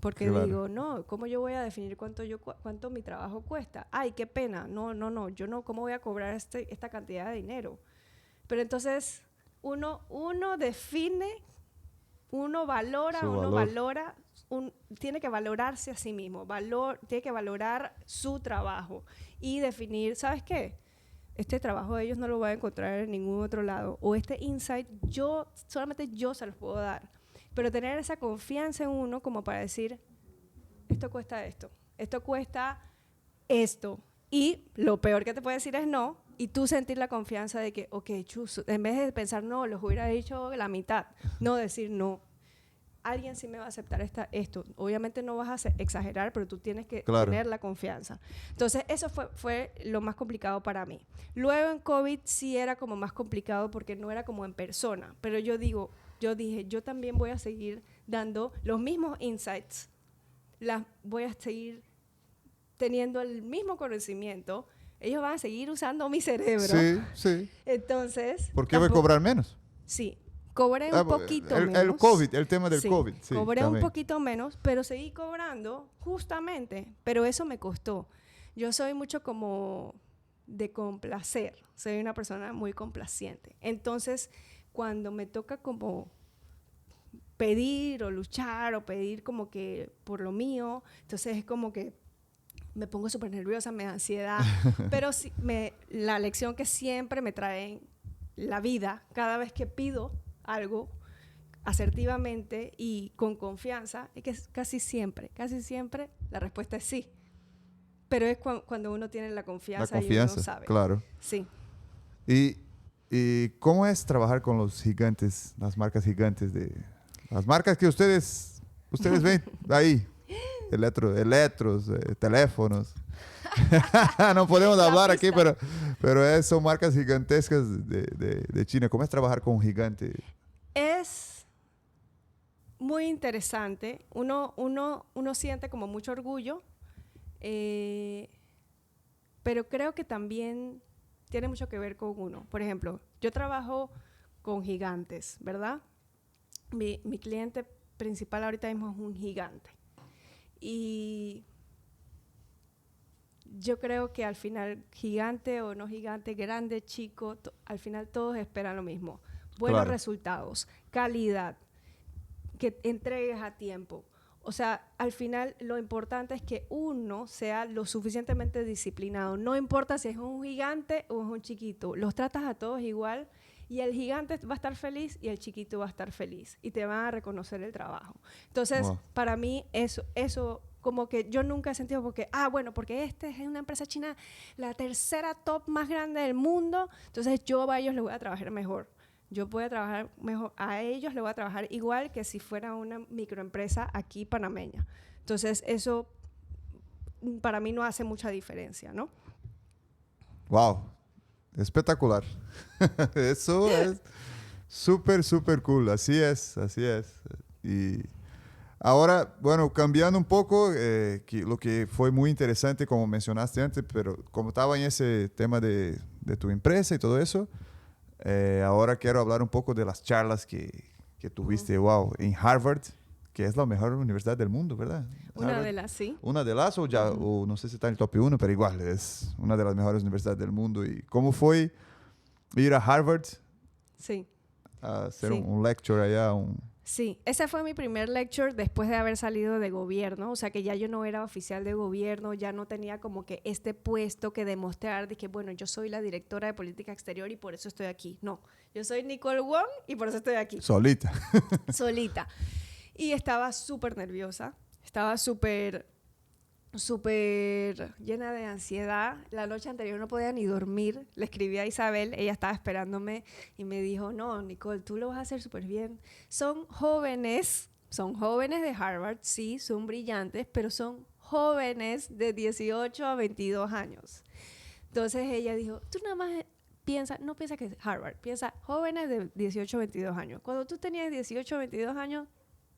Porque claro. Digo, no, ¿cómo yo voy a definir cuánto mi trabajo cuesta? Ay, qué pena. No, yo no, ¿cómo voy a cobrar esta cantidad de dinero? Pero entonces uno define, uno valora, tiene que valorarse a sí mismo, tiene que valorar su trabajo y definir, ¿sabes qué? Este trabajo de ellos no lo voy a encontrar en ningún otro lado. O este insight, solamente yo se los puedo dar. Pero tener esa confianza en uno como para decir, esto cuesta esto. Y lo peor que te puede decir es no, y tú sentir la confianza de que, ok, chuzo, en vez de pensar no, los hubiera dicho la mitad, no decir no. Alguien sí me va a aceptar esto. Obviamente no vas a exagerar, pero tú tienes que tener la confianza. Entonces, eso fue lo más complicado para mí. Luego en COVID sí era como más complicado porque no era como en persona, pero yo dije, yo también voy a seguir dando los mismos insights, voy a seguir teniendo el mismo conocimiento, ellos van a seguir usando mi cerebro. Sí. Entonces... ¿Por qué voy a cobrar menos? Sí, cobré un poquito menos. El tema del COVID. Sí, cobré también. Un poquito menos, pero seguí cobrando justamente, pero eso me costó. Yo soy mucho como de complacer, soy una persona muy complaciente. Entonces, cuando me toca como pedir o luchar o pedir como que por lo mío, entonces es como que me pongo súper nerviosa, me da ansiedad, pero sí, la lección que siempre me trae la vida, cada vez que pido algo asertivamente y con confianza, es que casi siempre la respuesta es sí, pero es cuando uno tiene la confianza y uno sabe. Claro. Sí. ¿Y cómo es trabajar con los gigantes, las marcas gigantes las marcas que ustedes ven ahí? Electros, teléfonos. No podemos hablar aquí, pero son marcas gigantescas de China. ¿Cómo es trabajar con un gigante? Es muy interesante. Uno siente como mucho orgullo, pero creo que también tiene mucho que ver con uno. Por ejemplo, yo trabajo con gigantes, ¿verdad? Mi cliente principal ahorita mismo es un gigante. Y yo creo que al final, gigante o no gigante, grande, chico, al final todos esperan lo mismo. Buenos resultados, calidad, que entregues a tiempo. O sea, al final lo importante es que uno sea lo suficientemente disciplinado. No importa si es un gigante o es un chiquito. Los tratas a todos igual y el gigante va a estar feliz y el chiquito va a estar feliz. Y te van a reconocer el trabajo. Entonces, para mí, eso como que yo nunca he sentido porque, bueno, porque esta es una empresa china, la tercera top más grande del mundo, entonces yo a ellos les voy a trabajar mejor. Yo voy a trabajar mejor, a ellos les voy a trabajar igual que si fuera una microempresa aquí panameña. Entonces eso para mí no hace mucha diferencia, ¿no? Wow, espectacular. Eso es súper, súper cool. Así es, así es. Y ahora, bueno, cambiando un poco, lo que fue muy interesante, como mencionaste antes, pero como estaba en ese tema de tu empresa y todo eso, ahora quiero hablar un poco de las charlas que tuviste, wow, en Harvard, que es la mejor universidad del mundo, ¿verdad? Una Harvard. de las, sí. Una de las, o no sé si está en el top 1, pero igual, es una de las mejores universidades del mundo. ¿Y cómo fue ir a Harvard Sí. a hacer Sí. un lecture allá? Sí, ese fue mi primer lecture después de haber salido de gobierno, o sea que ya yo no era oficial de gobierno, ya no tenía como que este puesto que demostrar de que, bueno, yo soy la directora de política exterior y por eso estoy aquí. No, yo soy Nicole Wong y por eso estoy aquí. Solita. Solita. Y estaba súper nerviosa, estaba súper llena de ansiedad. La noche anterior no podía ni dormir. Le escribí a Isabel, ella estaba esperándome y me dijo, no, Nicole, tú lo vas a hacer súper bien. Son jóvenes de Harvard, sí, son brillantes, pero son jóvenes de 18 a 22 años. Entonces ella dijo, tú nada más no piensa que es Harvard, piensa jóvenes de 18 a 22 años. Cuando tú tenías 18 a 22 años,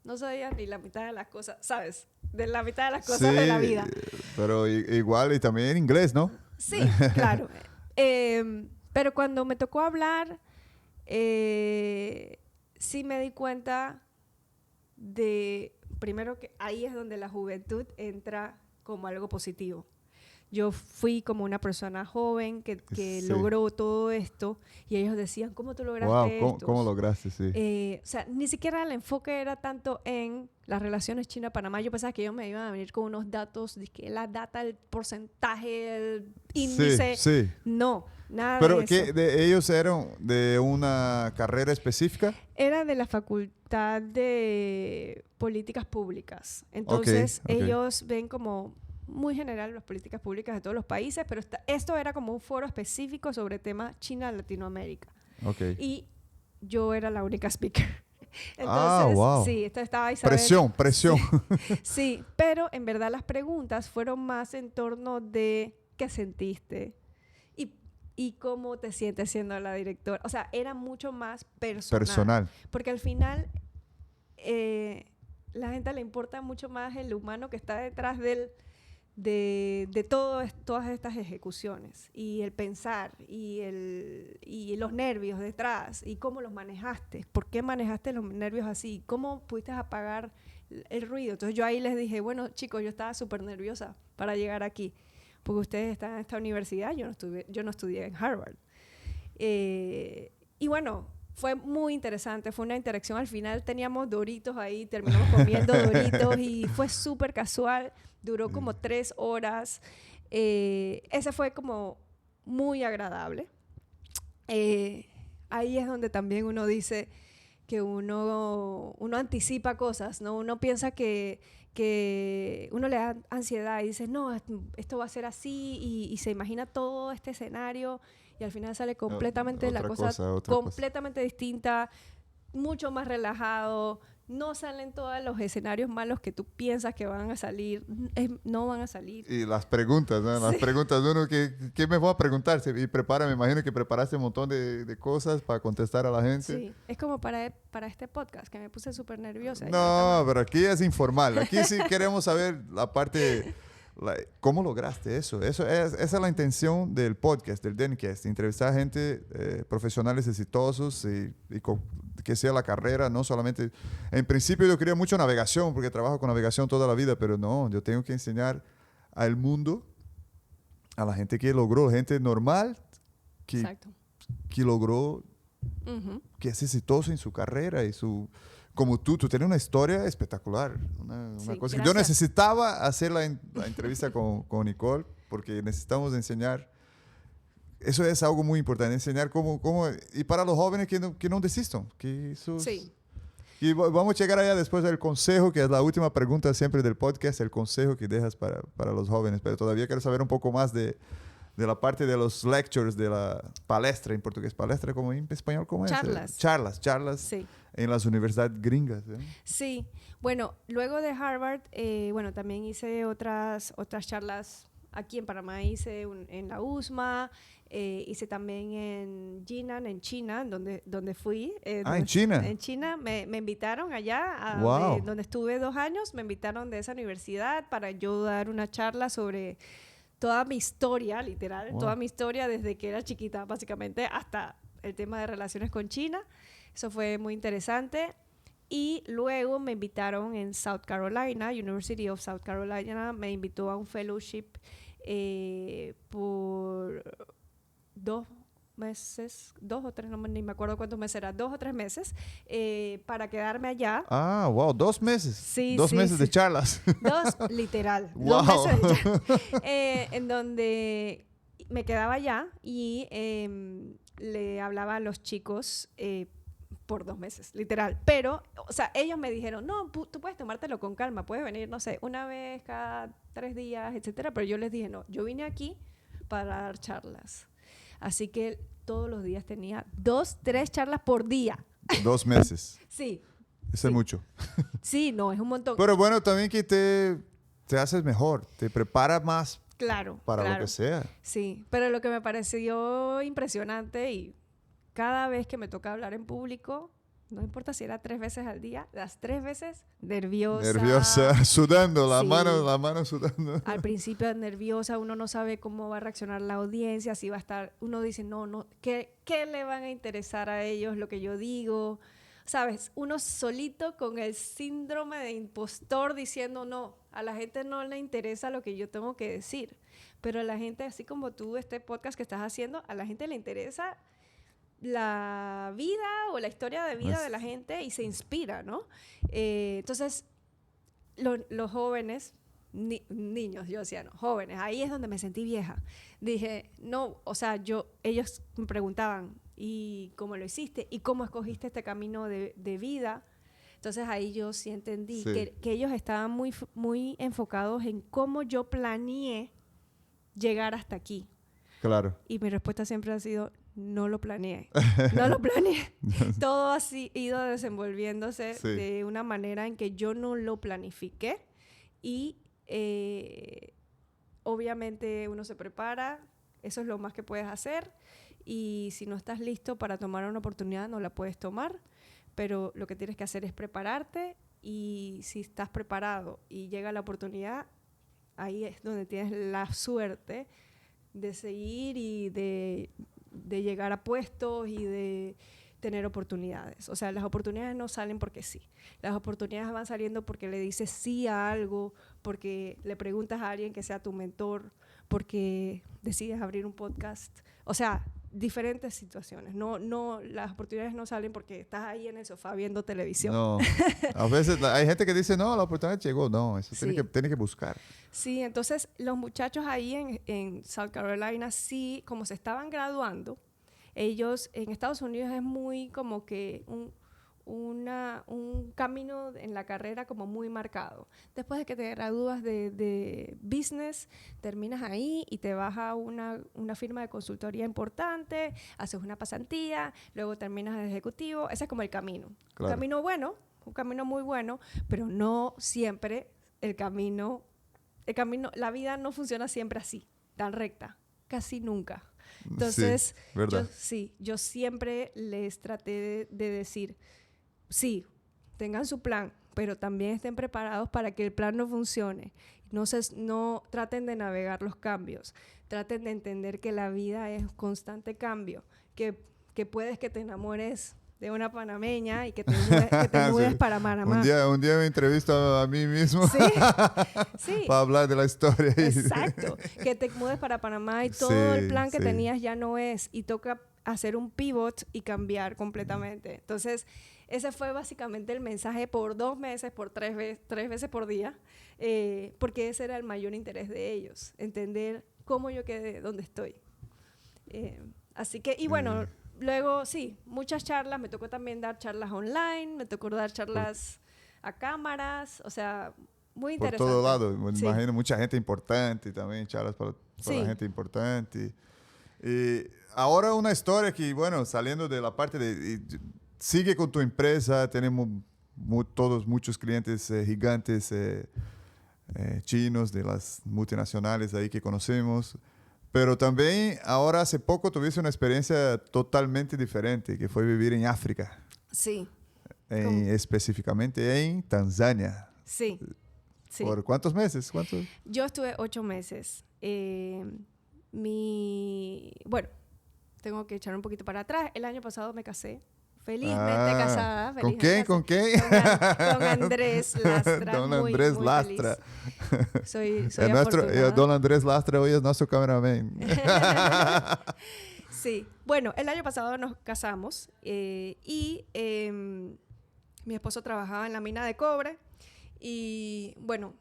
no sabías ni la mitad de las cosas, ¿sabes? De la mitad de las cosas de la vida. Pero igual y también en inglés, ¿no? Sí, claro. Pero cuando me tocó hablar, sí me di cuenta de, primero que ahí es donde la juventud entra como algo positivo. Yo fui como una persona joven que Sí. logró todo esto y ellos decían, ¿cómo tú lograste esto? ¿Cómo lograste? Sí. O sea, ni siquiera el enfoque era tanto en las relaciones China-Panamá. Yo pensaba que ellos me iban a venir con unos datos, de que la data, el porcentaje, el índice. Sí, sí. No, nada ¿Pero de eso. ellos eran de una carrera específica? Era de la Facultad de Políticas Públicas. Entonces, Ok. ellos ven como muy general las políticas públicas de todos los países, pero esto era como un foro específico sobre temas China-Latinoamérica. Okay. Y yo era la única speaker. Entonces, wow. sí, estaba Isabel. Presión. Sí, pero en verdad las preguntas fueron más en torno de qué sentiste y cómo te sientes siendo la directora. O sea, era mucho más personal. Porque al final la gente le importa mucho más el humano que está detrás de todas estas ejecuciones y el pensar y los nervios detrás y cómo los manejaste, por qué manejaste los nervios así, cómo pudiste apagar el ruido. Entonces yo ahí les dije, bueno chicos, yo estaba súper nerviosa para llegar aquí porque ustedes están en esta universidad, yo no estudié en Harvard. Y bueno, fue muy interesante, fue una interacción. Al final teníamos Doritos ahí, terminamos comiendo Doritos y fue súper casual, duró como 3 horas. Ese fue como muy agradable. Ahí es donde también uno dice que uno anticipa cosas, ¿no? Uno piensa que uno le da ansiedad y dice, no, esto va a ser así y se imagina todo este escenario y al final sale completamente otra cosa. completamente distinta, mucho más relajado. No salen todos los escenarios malos que tú piensas que van a salir, no van a salir. Y las preguntas, ¿no? Las preguntas de uno, ¿qué me voy a preguntar? Y me imagino que preparaste un montón de cosas para contestar a la gente. Sí, es como para este podcast, que me puse súper nerviosa. No, pero aquí es informal. Aquí sí queremos saber la parte... ¿Cómo lograste eso? Esa es la intención del podcast, del Dencast, entrevistar a gente, profesionales exitosos y que sea la carrera, no solamente... En principio yo quería mucho navegación, porque trabajo con navegación toda la vida, pero no, yo tengo que enseñar al mundo, a la gente que logró, gente normal, que logró, que es exitoso en su carrera y su... Como tú tienes una historia espectacular, una cosa que yo necesitaba hacer la entrevista con Nicole, porque necesitamos enseñar, eso es algo muy importante, enseñar cómo y para los jóvenes que no desistan, que eso Sí. Y vamos a llegar allá después del consejo, que es la última pregunta siempre del podcast, el consejo que dejas para los jóvenes. Pero todavía quiero saber un poco más de la parte de los lectures, de la palestra en portugués. Palestra, como en español, ¿cómo es? Charlas Sí. En las universidades gringas. Sí. Bueno, luego de Harvard, bueno, también hice otras charlas aquí en Panamá, hice en la USMA, hice también en Jinan, en China, donde fui. En China. En China me invitaron allá, Wow. donde estuve 2 años, me invitaron de esa universidad para yo dar una charla sobre toda mi historia, literal, Wow. toda mi historia desde que era chiquita, básicamente, hasta el tema de relaciones con China. Eso fue muy interesante. Y luego me invitaron en South Carolina, University of South Carolina, me invitó a un fellowship por 2 meses, 2 o 3, ni me acuerdo cuántos meses era, 2 o 3 meses, para quedarme allá. Ah, wow, 2 meses. Sí, 2 sí, meses sí. de charlas. 2, literal. Wow. 2 meses de charlas. En donde me quedaba allá y le hablaba a los chicos por 2 meses, literal. Pero, o sea, ellos me dijeron, no, tú puedes tomártelo con calma, puedes venir, no sé, una vez cada 3 días, etcétera. Pero yo les dije, no, yo vine aquí para dar charlas. Así que todos los días tenía 2, 3 charlas por día. 2 meses. Sí. Eso es mucho. Sí, no, es un montón. Pero bueno, también que te haces mejor, te preparas más Claro. para lo que sea. Sí, pero lo que me pareció impresionante y cada vez que me toca hablar en público, no importa si era 3 veces al día, las 3 veces nerviosa. Nerviosa, sudando, la Sí. mano sudando. Al principio nerviosa, uno no sabe cómo va a reaccionar la audiencia, si va a estar, uno dice, no, ¿qué le van a interesar a ellos lo que yo digo? ¿Sabes? Uno solito con el síndrome de impostor diciendo, no, a la gente no le interesa lo que yo tengo que decir, pero a la gente, así como tú, este podcast que estás haciendo, a la gente le interesa la vida o la historia de vida de la gente y se inspira, ¿no? Entonces, los jóvenes, niños, yo decía, no, jóvenes, ahí es donde me sentí vieja. Dije, no, o sea, ellos me preguntaban, ¿y cómo lo hiciste? ¿Y cómo escogiste este camino de vida? Entonces ahí yo sí entendí que ellos estaban muy enfocados en cómo yo planeé llegar hasta aquí. Claro. Y mi respuesta siempre ha sido, no lo planeé. No lo planeé. Todo ha ido desenvolviéndose de una manera en que yo no lo planifiqué. Y obviamente uno se prepara, eso es lo más que puedes hacer. Y si no estás listo para tomar una oportunidad, no la puedes tomar. Pero lo que tienes que hacer es prepararte. Y si estás preparado y llega la oportunidad, ahí es donde tienes la suerte de seguir y de llegar a puestos y de tener oportunidades. O sea, las oportunidades no salen porque sí. Las oportunidades van saliendo porque le dices sí a algo, porque le preguntas a alguien que sea tu mentor, porque decides abrir un podcast. O sea, diferentes situaciones. No, las oportunidades no salen porque estás ahí en el sofá viendo televisión. No. A veces hay gente que dice, no, la oportunidad llegó. No, eso tiene que buscar. Sí, entonces los muchachos ahí en South Carolina, sí, como se estaban graduando, ellos en Estados Unidos es muy como que un camino en la carrera como muy marcado. Después de que te gradúas de business, terminas ahí y te vas a una firma de consultoría importante, haces una pasantía, luego terminas de ejecutivo. Ese es como el camino. Claro. Un camino bueno, un camino muy bueno, pero no siempre el camino, la vida no funciona siempre así, tan recta, casi nunca. Entonces, sí, ¿verdad? yo siempre les traté de decir, sí, tengan su plan, pero también estén preparados para que el plan no funcione. No traten de navegar los cambios, traten de entender que la vida es constante cambio, que puedes que te enamores de una panameña y que te mudes para Panamá. Un día me entrevisto a mí mismo Sí. para hablar de la historia. Exacto, que te mudes para Panamá y todo el plan que tenías ya no es y toca hacer un pivot y cambiar completamente. Entonces, ese fue básicamente el mensaje por 2 meses, por 3 veces por día, porque ese era el mayor interés de ellos, entender cómo yo quedé donde estoy. Así que, y bueno, luego, sí, muchas charlas. Me tocó también dar charlas online, me tocó dar charlas a cámaras, o sea, muy Por interesante. todo lado, me Sí. imagino mucha gente importante también, charlas para Sí. la gente importante. Y ahora una historia que, bueno, saliendo de la parte sigue con tu empresa, tenemos todos muchos clientes gigantes chinos de las multinacionales ahí que conocemos, pero también ahora hace poco tuviste una experiencia totalmente diferente, que fue vivir en África, Sí, específicamente en Tanzania. sí, sí. ¿Por cuántos meses? ¿Cuántos? Yo estuve 8 meses. Bueno, tengo que echar un poquito para atrás. El año pasado me casé. Felizmente casada. ¿Con quién? ¿Con quién? Con Andrés Lastra. Don muy, Andrés muy Lastra. Soy Nuestro, Don Andrés Lastra hoy es nuestro cameraman. Sí. Bueno, el año pasado nos casamos y mi esposo trabajaba en la mina de cobre y, bueno,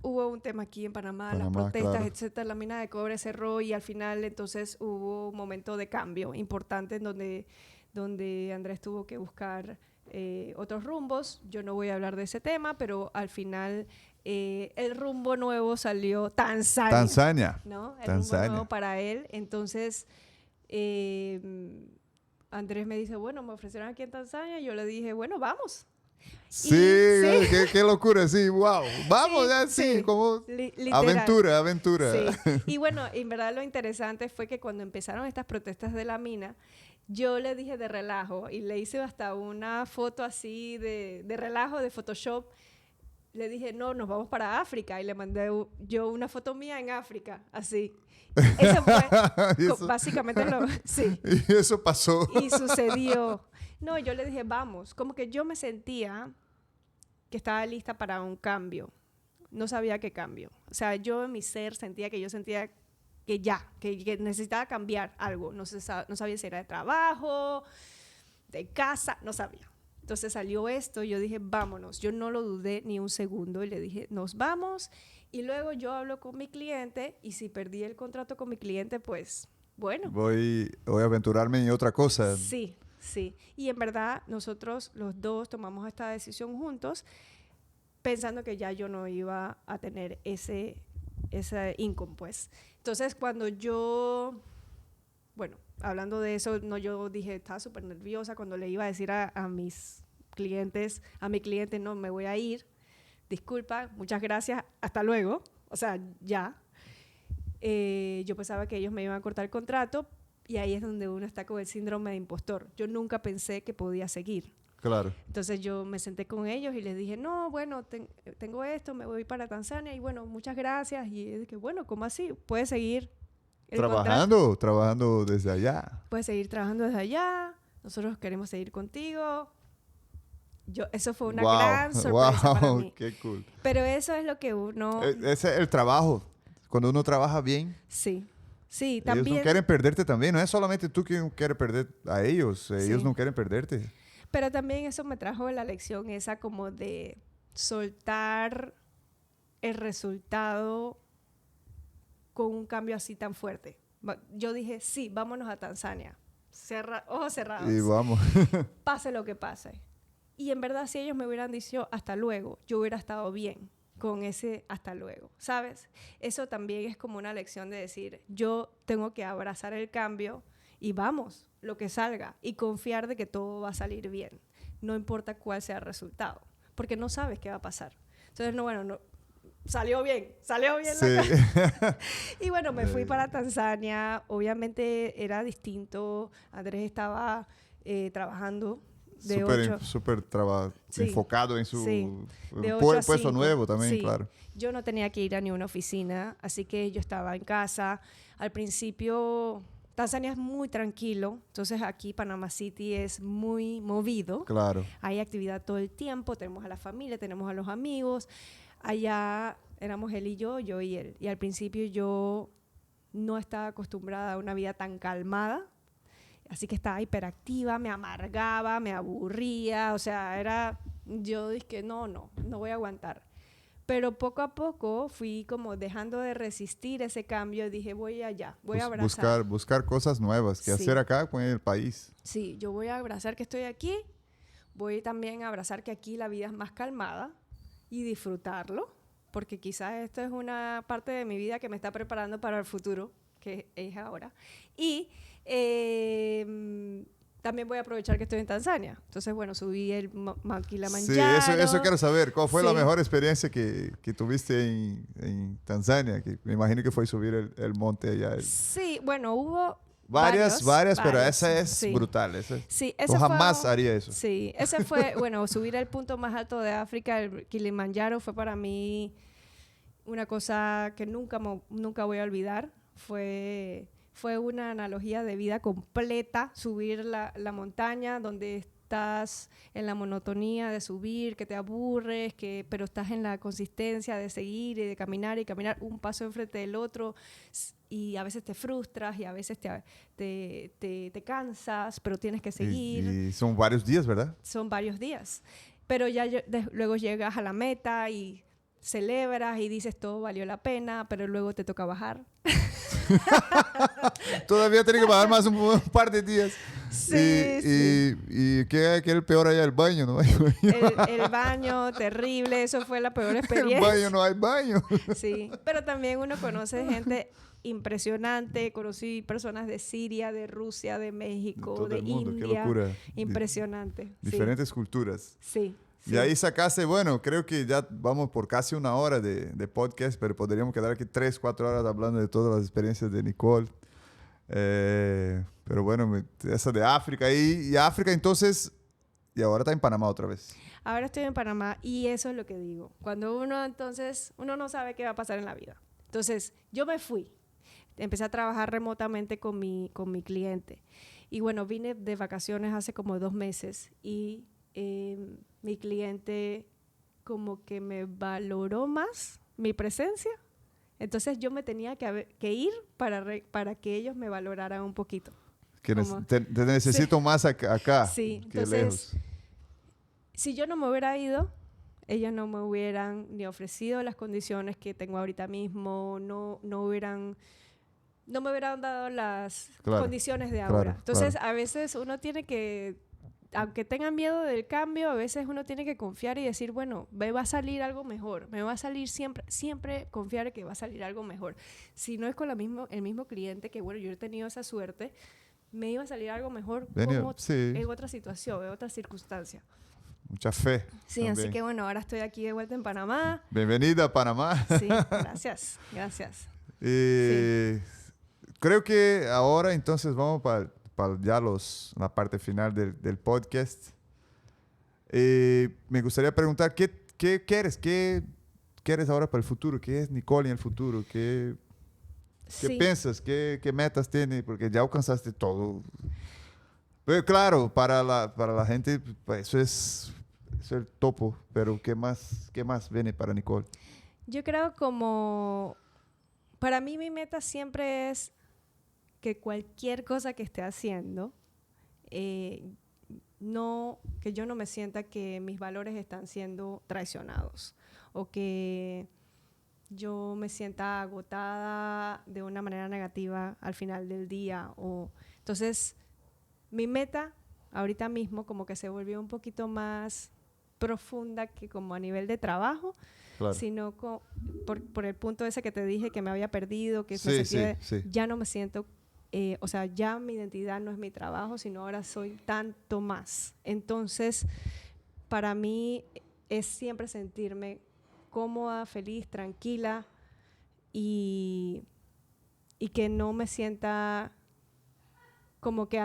hubo un tema aquí en Panamá, las protestas, claro. etcétera. La mina de cobre cerró y al final entonces hubo un momento de cambio importante en donde Andrés tuvo que buscar otros rumbos. Yo no voy a hablar de ese tema, pero al final el rumbo nuevo salió Tanzania. ¿No? El rumbo nuevo para él. Entonces, Andrés me dice, bueno, me ofrecieron aquí en Tanzania. Y yo le dije, bueno, vamos. Sí, sí. Qué locura, sí, wow. Vamos, sí, como literal. aventura. Sí. Y bueno, en verdad lo interesante fue que cuando empezaron estas protestas de la mina, yo le dije de relajo y le hice hasta una foto así de relajo, de Photoshop. Le dije, no, nos vamos para África. Y le mandé yo una foto mía en África, así. Eso fue básicamente sí. Y eso pasó. Y sucedió. No, yo le dije, vamos. Como que yo me sentía que estaba lista para un cambio. No sabía qué cambio. O sea, yo en mi ser sentía que que necesitaba cambiar algo. No sabía si era de trabajo, de casa, no sabía. Entonces salió esto y yo dije, vámonos. Yo no lo dudé ni un segundo y le dije, nos vamos. Y luego yo hablo con mi cliente y si perdí el contrato con mi cliente, pues, bueno. Voy a aventurarme en otra cosa. Sí, sí. Y en verdad nosotros los dos tomamos esta decisión juntos pensando que ya yo no iba a tener ese income, pues. Entonces, cuando bueno, hablando de eso, yo dije, estaba súper nerviosa cuando le iba a decir a mis clientes, a mi cliente, no, me voy a ir, disculpa, muchas gracias, hasta luego, o sea, ya. Yo pensaba que ellos me iban a cortar el contrato y ahí es donde uno está con el síndrome de impostor. Yo nunca pensé que podía seguir. Claro. Entonces yo me senté con ellos y les dije, no, bueno, tengo esto, me voy para Tanzania y bueno, muchas gracias. Y dije, bueno, ¿cómo así? ¿Puedes seguir trabajando desde allá? Puedes seguir trabajando desde allá. Nosotros queremos seguir contigo. Eso fue una gran sorpresa para mí. Qué cool. Pero eso es lo que uno... Ese es el trabajo. Cuando uno trabaja bien. Sí. Sí, ellos también... no quieren perderte también. No es solamente tú que quieres perder a ellos. Ellos no quieren perderte. Pero también eso me trajo la lección esa como de soltar el resultado con un cambio así tan fuerte. Yo dije, sí, vámonos a Tanzania. Ojos cerrados. Y vamos. Pase lo que pase. Y en verdad, si ellos me hubieran dicho hasta luego, yo hubiera estado bien con ese hasta luego, ¿sabes? Eso también es como una lección de decir, yo tengo que abrazar el cambio y vamos, lo que salga, y confiar de que todo va a salir bien, no importa cuál sea el resultado, porque no sabes qué va a pasar. Entonces, salió bien sí. Y bueno, me fui para Tanzania, obviamente era distinto, Andrés estaba trabajando súper enfocado en su puesto nuevo también, sí. Claro. Yo no tenía que ir a ni una oficina, así que yo estaba en casa. Al principio, Tanzania es muy tranquilo, entonces aquí Panama City es muy movido. Claro. Hay actividad todo el tiempo, tenemos a la familia, tenemos a los amigos. Allá éramos él y yo y él. Y al principio yo no estaba acostumbrada a una vida tan calmada. Así que estaba hiperactiva, me amargaba, me aburría, o sea, yo dije, no voy a aguantar. Pero poco a poco fui como dejando de resistir ese cambio. Dije, voy allá, voy a abrazar. Buscar cosas nuevas que hacer acá con el país. Sí, yo voy a abrazar que estoy aquí. Voy también a abrazar que aquí la vida es más calmada y disfrutarlo. Porque quizás esto es una parte de mi vida que me está preparando para el futuro, que es ahora. Y también voy a aprovechar que estoy en Tanzania. Entonces, bueno, subí el Mount Kilimanjaro. Sí, eso quiero saber. ¿Cuál fue la mejor experiencia que tuviste en Tanzania? Que me imagino que fue subir el monte allá. Sí, bueno, hubo varias, pero esa es brutal. Sí, yo jamás haría eso. Sí, ese fue, bueno, subir el punto más alto de África, el Kilimanjaro, fue para mí una cosa que nunca voy a olvidar. Fue una analogía de vida completa, subir la montaña donde estás en la monotonía de subir, que te aburres, pero estás en la consistencia de seguir y de caminar un paso enfrente del otro, y a veces te frustras y a veces te cansas, pero tienes que seguir. Y son varios días, ¿verdad? Son varios días, pero ya luego llegas a la meta y celebras y dices todo valió la pena, pero luego te toca bajar. Todavía tiene que bajar más un par de días. Sí. ¿Y qué es el peor allá? El baño, ¿no? El baño, terrible, eso fue la peor experiencia. El baño, no hay baño. Sí, pero también uno conoce gente impresionante. Conocí personas de Siria, de Rusia, de México, de India. Qué locura. Impresionante. Diferentes culturas. Sí. Y ahí sacaste, bueno, creo que ya vamos por casi una hora de podcast, pero podríamos quedar aquí 3, 4 horas hablando de todas las experiencias de Nicole. Pero bueno, esa de África. Y África entonces, y ahora está en Panamá otra vez. Ahora estoy en Panamá y eso es lo que digo. Cuando uno no sabe qué va a pasar en la vida. Entonces, yo me fui. Empecé a trabajar remotamente con mi cliente. Y bueno, vine de vacaciones hace como 2 meses y mi cliente como que me valoró más mi presencia. Entonces yo me tenía que ir para que ellos me valoraran un poquito. Que te necesito más acá sí, que entonces, lejos. Si yo no me hubiera ido, ellos no me hubieran ni ofrecido las condiciones que tengo ahorita mismo, no me hubieran dado las condiciones de ahora. Entonces, a veces uno tiene que, aunque tengan miedo del cambio, a veces uno tiene que confiar y decir, bueno, me va a salir algo mejor, me va a salir siempre confiar que va a salir algo mejor. Si no es con el mismo cliente, que bueno, yo he tenido esa suerte, me iba a salir algo mejor en otra situación, en otra circunstancia. Mucha fe. Sí, también. Así que bueno, ahora estoy aquí de vuelta en Panamá. Bienvenida a Panamá. Sí, gracias. Sí. Creo que ahora entonces vamos para ya la parte final del podcast. Me gustaría preguntar, ¿qué quieres? ¿Qué quieres ahora para el futuro? ¿Qué es Nicole en el futuro? ¿Qué piensas? ¿Qué metas tienes? Porque ya alcanzaste todo. Pero claro, para la gente, pues, eso es el topo. Pero ¿qué más viene para Nicole? Yo creo para mí mi meta siempre es que cualquier cosa que esté haciendo, que yo no me sienta que mis valores están siendo traicionados o que yo me sienta agotada de una manera negativa al final del día. Entonces, mi meta ahorita mismo como que se volvió un poquito más profunda que como a nivel de trabajo, sino por el punto ese que te dije que me había perdido, que ya no me siento, ya mi identidad no es mi trabajo, sino ahora soy tanto más. Entonces, para mí es siempre sentirme cómoda, feliz, tranquila y que no me sienta como que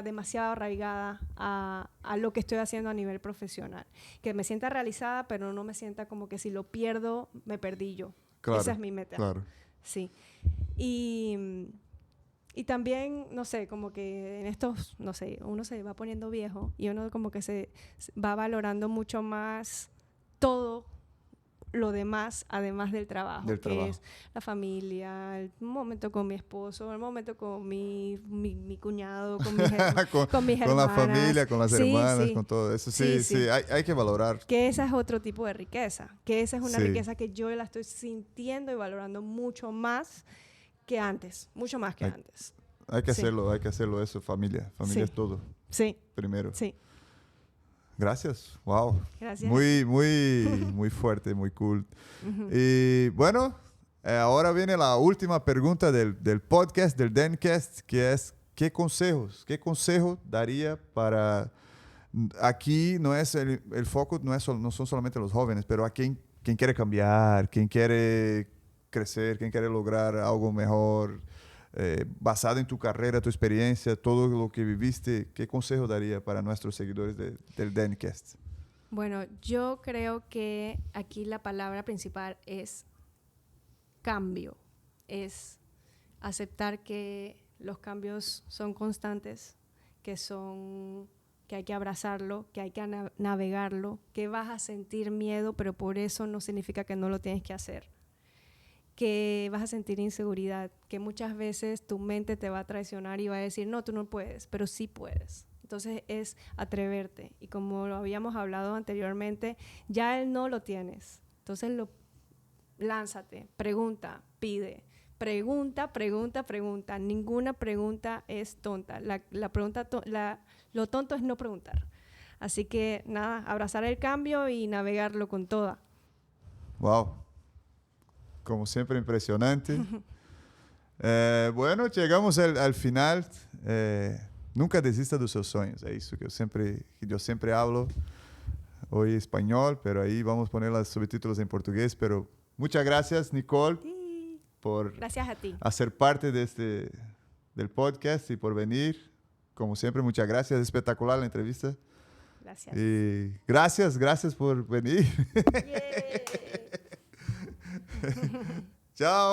demasiado arraigada a lo que estoy haciendo a nivel profesional. Que me sienta realizada, pero no me sienta como que si lo pierdo, me perdí yo. Claro, esa es mi meta. Claro. Sí. Y también, no sé, como que en estos, no sé, uno se va poniendo viejo y uno como que se va valorando mucho más todo lo demás, además del trabajo, Del que trabajo. es la familia, el momento con mi esposo, el momento con mi cuñado, con con mis con la hermanas. familia, con las Sí, hermanas, sí. con todo eso. Sí, Sí, sí, sí. hay que valorar. Que esa es otro tipo de riqueza, que esa es una Sí. riqueza que yo la estoy sintiendo y valorando mucho más que antes, mucho más que Hay- antes. Hay que Sí. hacerlo eso, familia. Familia Sí. es todo, Sí, primero. sí. Gracias, wow. Gracias. Muy fuerte, muy cool. Y bueno, ahora viene la última pregunta del podcast, del Dencast, que es, ¿qué consejo daría para... Aquí no es el foco, no son solamente los jóvenes, pero a quien quiere cambiar, quien quiere crecer, quien quiere lograr algo mejor, basado en tu carrera, tu experiencia, todo lo que viviste, ¿qué consejo daría para nuestros seguidores del Dencast? Bueno, yo creo que aquí la palabra principal es cambio, es aceptar que los cambios son constantes, que hay que abrazarlo, que hay que navegarlo, que vas a sentir miedo, pero por eso no significa que no lo tienes que hacer, que vas a sentir inseguridad, que muchas veces tu mente te va a traicionar y va a decir, no, tú no puedes, pero sí puedes. Entonces es atreverte. Y como lo habíamos hablado anteriormente, ya el no lo tienes. Entonces lánzate, pregunta, pide. Pregunta, pregunta, pregunta. Ninguna pregunta es tonta. Lo tonto es no preguntar. Así que nada, abrazar el cambio y navegarlo con toda. Wow. Como siempre, impresionante. Bueno, llegamos al final. Nunca desista de sus sueños. Es eso que yo siempre hablo. Hoy español, pero ahí vamos a poner los subtítulos en portugués. Pero muchas gracias, Nicole, Sí. por Gracias a ti. hacer parte del podcast y por venir. Como siempre, muchas gracias. Espectacular la entrevista. Gracias. Y gracias por venir. Yeah. Chao.